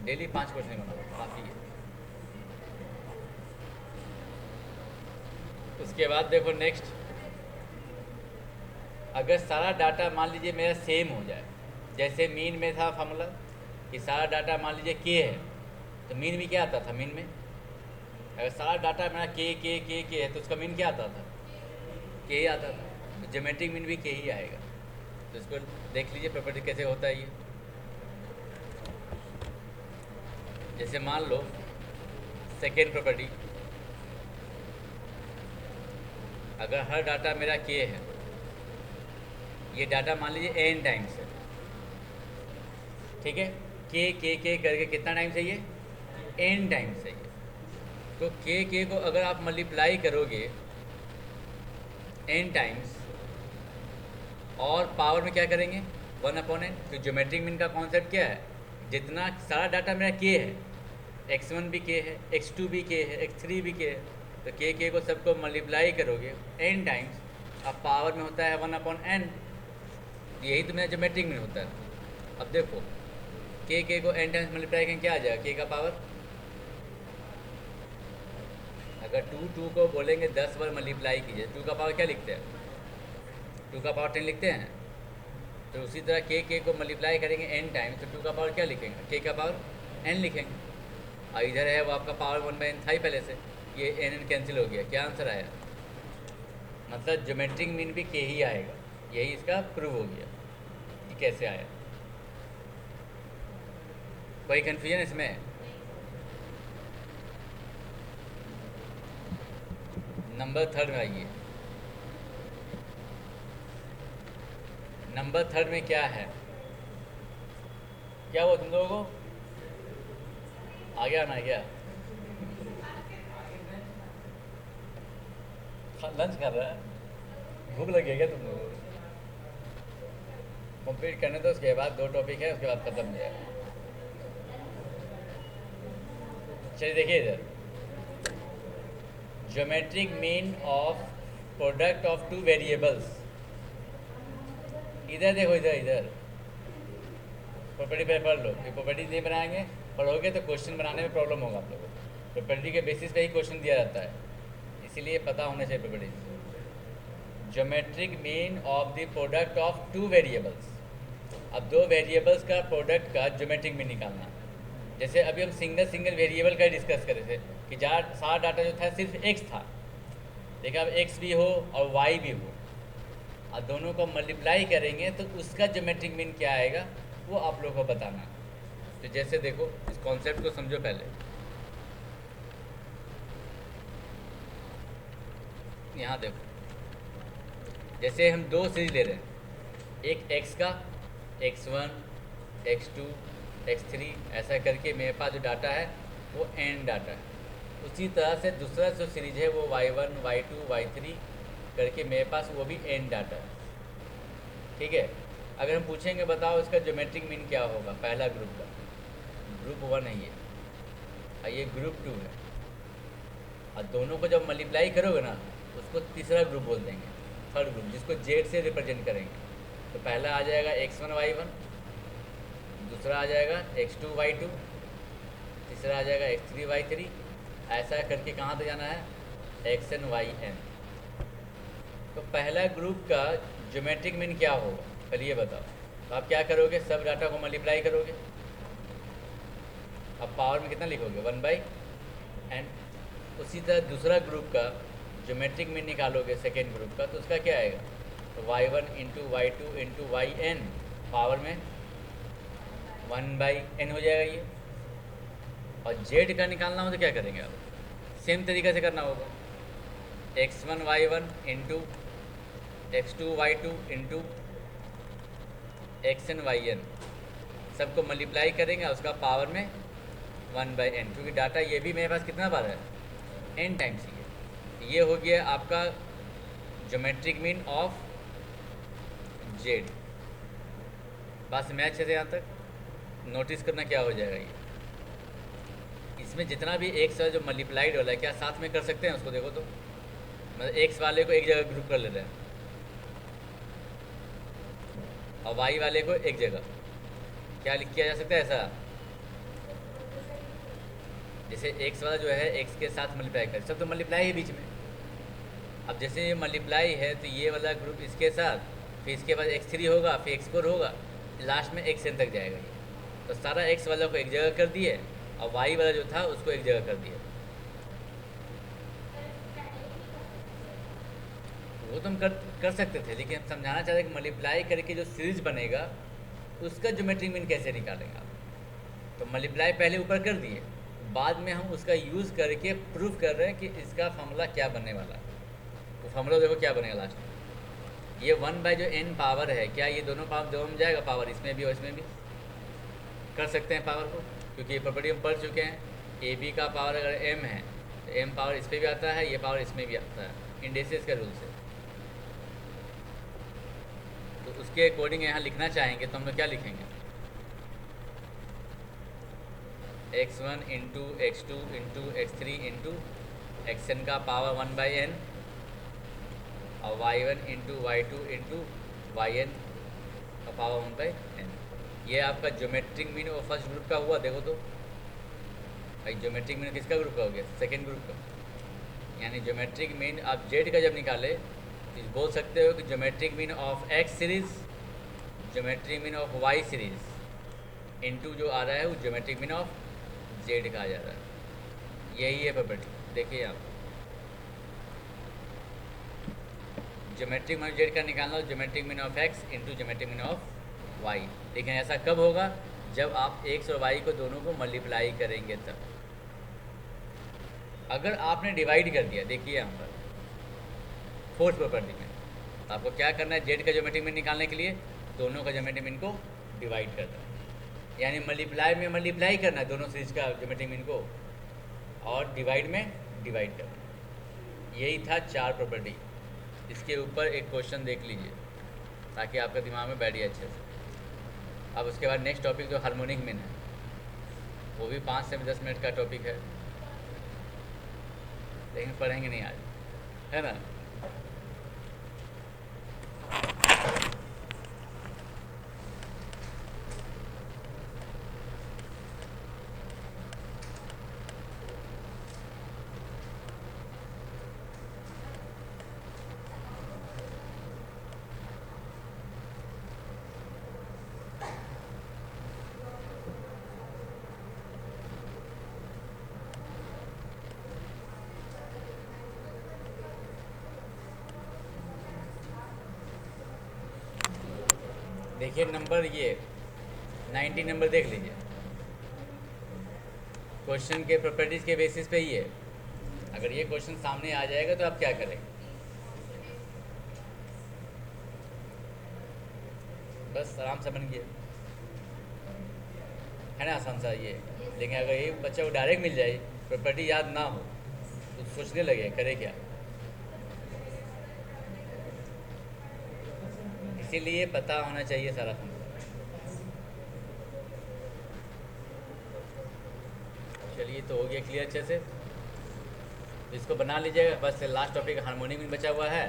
डेली 5 क्वेश्चन नहीं बनाओ, काफ़ी है। उसके बाद देखो नेक्स्ट, अगर सारा डाटा मान लीजिए मेरा सेम हो जाए, जैसे मीन में था फार्मूला कि सारा डाटा मान लीजिए के है, तो मीन भी क्या आता था? मीन में अगर सारा डाटा मेरा के है तो उसका मीन क्या आता था? के ही आता था। तो ज्योमेट्रिक मीन भी के ही आएगा। तो इसको देख लीजिए प्रॉपर्टी कैसे होता है ये। जैसे मान लो सेकेंड प्रॉपर्टी, अगर हर डाटा मेरा के है, ये डाटा मान लीजिए n टाइम्स है, ठीक है? के करके कितना टाइम चाहिए? n टाइम्स चाहिए। तो के को अगर आप मल्टीप्लाई करोगे n टाइम्स, और पावर में क्या करेंगे? 1/n। तो ज्योमेट्रिक मीन का कॉन्सेप्ट क्या है? जितना सारा डाटा मेरा के है, x1 भी के है, x2 भी के है, x3 भी के है, तो के को सबको मल्टीप्लाई करोगे n टाइम्स, अब पावर में होता है 1/n। यही तो मेरा ज्योमेट्रिक मीन होता है। अब देखो के को n टाइम्स मल्टीप्लाई करें, क्या आ जाएगा? के का पावर, अगर 2 को बोलेंगे 10 बार मल्टीप्लाई कीजिए, 2 का पावर क्या लिखते हैं? 2 का पावर 10 लिखते हैं। तो उसी तरह के को मल्टीप्लाई करेंगे n टाइम, तो 2 का पावर क्या लिखेंगे? के का पावर n लिखेंगे। और इधर है वो आपका पावर 1/n था ही पहले से, ये n कैंसिल हो गया। क्या आंसर आया? मतलब ज्योमेट्रिक मीन भी के ही आएगा। यही इसका प्रूव हो गया कि कैसे आया। कोई कन्फ्यूजन इसमें? नंबर थर्ड में आइए। नंबर थर्ड में क्या है? क्या हुआ तुम लोगों को? आ गया ना? क्या लंच कर रहा है? भूख लगी है क्या तुम लोगों को? कंप्लीट करने दो, उसके बाद 2 टॉपिक है, उसके बाद खत्म हो जाएगा। चलिए देखिए इधर, geometric mean of product of 2 variables. इधर देखो, इधर इधर प्रॉपर्टी पे पढ़ लो। फिर प्रॉपर्टी नहीं बनाएंगे, पढ़ोगे तो क्वेश्चन बनाने में प्रॉब्लम होगा आप लोगों को। प्रॉपर्टी के बेसिस पे ही क्वेश्चन दिया जाता है, इसीलिए पता होना चाहिए property. Geometric mean of the product of 2 variables. अब 2 वेरिएबल्स का प्रोडक्ट का ज्योमेट्रिक मीन निकालना। जैसे अभी हम सिंगल वेरिएबल का डिस्कस कर रहे थे कि सारा डाटा जो था सिर्फ एक्स था, देखा अब एक्स भी हो और वाई भी हो, और दोनों को मल्टीप्लाई करेंगे तो उसका ज्योमेट्रिक मीन क्या आएगा वो आप लोगों को बताना। तो जैसे देखो, इस कॉन्सेप्ट को समझो पहले। यहाँ देखो, जैसे हम 2 सीरीज ले रहे हैं, एक एक्स का x1, x2, x3, ऐसा करके मेरे पास जो डाटा है वो n डाटा है। उसी तरह से दूसरा जो सीरीज है वो y1, y2, y3 करके मेरे पास वो भी n डाटा है। ठीक है, अगर हम पूछेंगे बताओ इसका ज्योमेट्रिक मीन क्या होगा, पहला ग्रुप का, ग्रुप 1 है ये, और ये ग्रुप 2 है, और दोनों को जब मल्टीप्लाई करोगे ना उसको तीसरा ग्रुप बोल देंगे, थर्ड ग्रुप, जिसको जेड से रिप्रेजेंट करेंगे। तो पहला आ जाएगा x1 y1, दूसरा आ जाएगा x2 y2, तीसरा आ जाएगा x3 y3, ऐसा करके कहाँ तक जाना है xn yn। तो पहला ग्रुप का ज्योमेट्रिक मीन क्या होगा पहले ये बताओ। तो आप क्या करोगे, सब डाटा को मल्टीप्लाई करोगे, अब पावर में कितना लिखोगे 1/n। उसी तरह दूसरा ग्रुप का ज्योमेट्रिक मीन निकालोगे सेकेंड ग्रुप का, तो उसका क्या आएगा, तो y1 into y2 into yn, power में 1/n हो जाएगा ये। और z का निकालना हो तो क्या करेंगे आप, सेम तरीक़े से करना होगा, x1 y1 into x2 y2 into xn yn, सबको मल्टीप्लाई करेंगे उसका पावर में 1/n, क्योंकि डाटा ये भी मेरे पास कितना बार है n टाइम्स ये हो गया आपका ज्योमेट्रिक मीन ऑफ जेड। बात में अच्छे से यहाँ तक नोटिस करना क्या हो जाएगा ये, इसमें जितना भी एक्स जो मल्टीप्लाइड वाला है क्या साथ में कर सकते हैं उसको देखो तो, मतलब एक्स वाले को एक जगह ग्रुप कर लेते हैं और वाई वाले को एक जगह, क्या किया जा सकता है ऐसा, जैसे एक्स वाला जो है एक्स के साथ मल्टीप्लाई कर, सब तो मल्टीप्लाई है बीच में। अब जैसे ये मल्टीप्लाई है तो ये वाला ग्रुप इसके साथ, फिर इसके बाद x3 होगा, फिर x4 होगा, लास्ट में xn तक जाएगा ये। तो सारा x वाला को एक जगह कर दिए और y वाला जो था उसको एक जगह कर दिया। वो तो हम कर सकते थे, लेकिन हम समझाना चाहते हैं कि मल्टीप्लाई करके जो सीरीज बनेगा उसका ज्योमेट्रिक मीन कैसे निकालेंगे आप। तो मल्टीप्लाई पहले ऊपर कर दिए, बाद में हम उसका यूज़ करके प्रूफ कर रहे हैं कि इसका फॉर्मूला क्या बनने वाला है। तो फॉर्मूला देखो क्या बनेगा लास्ट में, ये 1/n पावर है, क्या ये दोनों पावर दोनों में जाएगा, पावर इसमें भी और इसमें भी कर सकते हैं पावर को, क्योंकि ये प्रॉपर्टी हम पढ़ चुके हैं। ए बी का पावर अगर m है तो m पावर इस पर भी आता है, ये पावर इसमें भी आता है इंडेसिस के रूल से। तो उसके अकॉर्डिंग यहाँ लिखना चाहेंगे तो हम लोग क्या लिखेंगे, x1 into x2 into x3 into xn का पावर 1/n और y1 into y2 into yn का पावर 1/n। ये आपका ज्योमेट्रिक मीन और फर्स्ट ग्रुप का हुआ। देखो तो भाई ज्योमेट्रिक मीन किसका ग्रुप का हो गया, सेकेंड ग्रुप का। यानी ज्योमेट्रिक मीन आप जेड का जब निकाले तो बोल सकते हो कि geometric mean of X series, geometric mean of Y series into जो आ रहा है वो ज्योमेट्रिक मीन ऑफ जेड का आ जा रहा है। यही है प्रॉपर्टी। देखिए आप ज्योमेट्रिक मीन ऑफ जेड का निकालना हो geometric mean of X into geometric mean of Y. लेकिन ऐसा कब होगा जब आप x और y को दोनों को मल्टीप्लाई करेंगे तब। अगर आपने डिवाइड कर दिया, देखिए यहाँ पर फोर्थ प्रॉपर्टी में, तो आपको क्या करना है, z का ज्योमेट्रिक मीन निकालने के लिए दोनों का ज्योमेट्रिक मीन को डिवाइड करना है, यानी मल्टीप्लाई में मल्टीप्लाई करना है दोनों सीरीज का ज्योमेट्रिक मीन को, और डिवाइड में डिवाइड करना है। यही था 4 प्रॉपर्टी। इसके ऊपर एक क्वेश्चन देख लीजिए ताकि आपके दिमाग में बैठ जाए अच्छे से। अब उसके बाद नेक्स्ट टॉपिक जो हार्मोनिक मीन है, वो भी 5 से 10 मिनट का टॉपिक है, लेकिन पढ़ेंगे नहीं आज, है ना। देखिए नंबर ये 90 नंबर देख लीजिए, क्वेश्चन के प्रॉपर्टीज़ के बेसिस पे ही है। अगर ये क्वेश्चन सामने आ जाएगा तो आप क्या करेंगे, बस आराम से बन गया, है ना, आसान सा ये। लेकिन अगर ये बच्चा को डायरेक्ट मिल जाए, प्रॉपर्टी याद ना हो, तो सोचने लगे करे क्या। इसीलिए पता होना चाहिए सारा फंक्शन। चलिए तो हो गया क्लियर अच्छे से, इसको बना लीजिएगा। बस लास्ट टॉपिक हार्मोनिक मीन बचा हुआ है,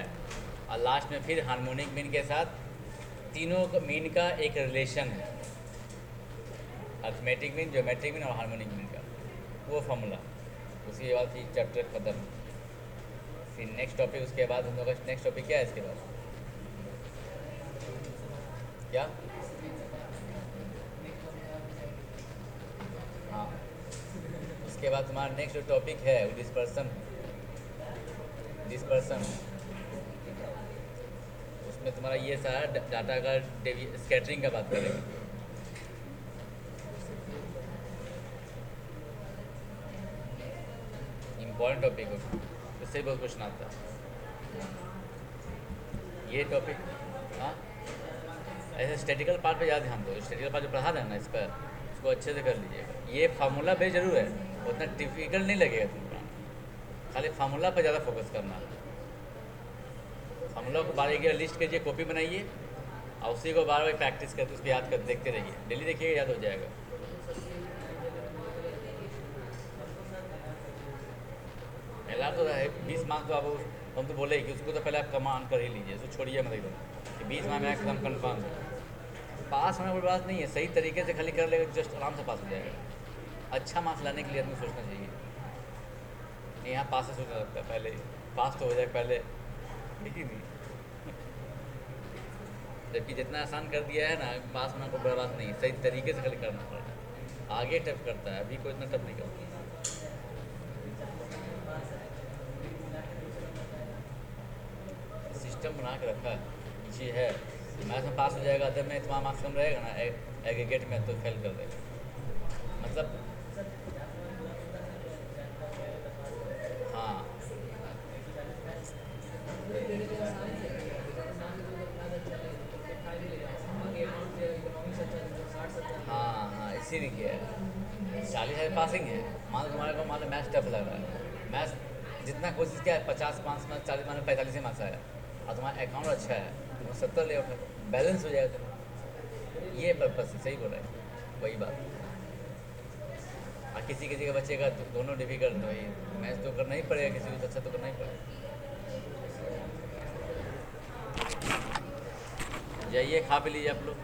और लास्ट में फिर हार्मोनिक मीन के साथ तीनों मीन का एक रिलेशन है, अर्थमेटिक मीन, ज्योमेट्रिक मीन और हार्मोनिक मीन का वो फॉर्मूला। उसके बाद फिर चैप्टर खत्म, फिर नेक्स्ट टॉपिक। उसके बाद हम लोग का नेक्स्ट टॉपिक क्या है इसके बाद, क्या, हाँ, इसके बाद तुम्हारा नेक्स्ट जो टॉपिक है वो डिस्पर्सन। उसमें तुम्हारा ये सारा डाटा का स्कैटरिंग का बात करेंगे। इम्पॉर्टेंट टॉपिक हो, इससे बहुत क्वेश्चन आता है ये टॉपिक। हाँ, ऐसे स्टैटिकल पार्ट पे ज़्यादा ध्यान दो, स्टैटिकल पार्ट जो पढ़ा रहे हैं ना, इसका उसको अच्छे से कर लीजिएगा। ये फार्मूला बेस जरूर है, उतना डिफिकल्ट नहीं लगेगा तुमको, खाली फार्मूला पर ज़्यादा फोकस करना है। फार्मूला को बार एक लिस्ट कीजिए, कॉपी बनाइए, और उसी को बार बार प्रैक्टिस करके उसको याद कर देखते रहिए, डेली देखिएगा, याद हो जाएगा। पहला तो है 20 मार्क्स, तो आप हम तो बोले कि उसको तो पहले आप कमान कर ही लीजिए, उसको छोड़िए मत एकदम कि 20 मार्क्स में एकदम कन्फर्म है। पास होने की बात नहीं है, सही तरीके से खाली कर लेगा, जस्ट आराम से पास हो जाएगा। अच्छा मार्क्स लाने के लिए आदमी सोचना चाहिए, नहीं यहाँ पास से सोचना लगता है, पहले पास तो हो जाए पहले, ठीक ही नहीं। जबकि जितना आसान कर दिया है ना, पास होना कोई बड़ा बात नहीं है, सही तरीके से खाली करना पड़ेगा। आगे टफ करता है, अभी कोई इतना टफ नहीं करता। सिस्टम बना के रखा ये है, मैथ्स में पास हो जाएगा, अदर में इतना मार्क्स कम रहेगा ना एग्रीगेट में, तो फेल कर देगा। मतलब हाँ, हाँ, इसीलिए किया है। 40,000 पासिंग है, मान लो तुम्हारे को, मान लो मैथ्स टफ लग रहा है, मैथ्स जितना कोशिश किया है 50 5 में 40 मान लो 45 मार्क्स आया, और तुम्हारा अकाउंट अच्छा है, तुम 70 ले उठे, बैलेंस हो जाएगा तुम्हारा। ये पर्पस है, सही बोल रहे हैं, वही बात। और किसी किसी के बच्चे का दोनों डिफिकल्ट है, वही मैथ्स तो करना ही पड़ेगा, किसी को अच्छा तो करना ही पड़ेगा। जाइए खा पी लीजिए आप लोग,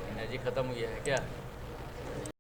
एनर्जी ख़त्म हुई है क्या।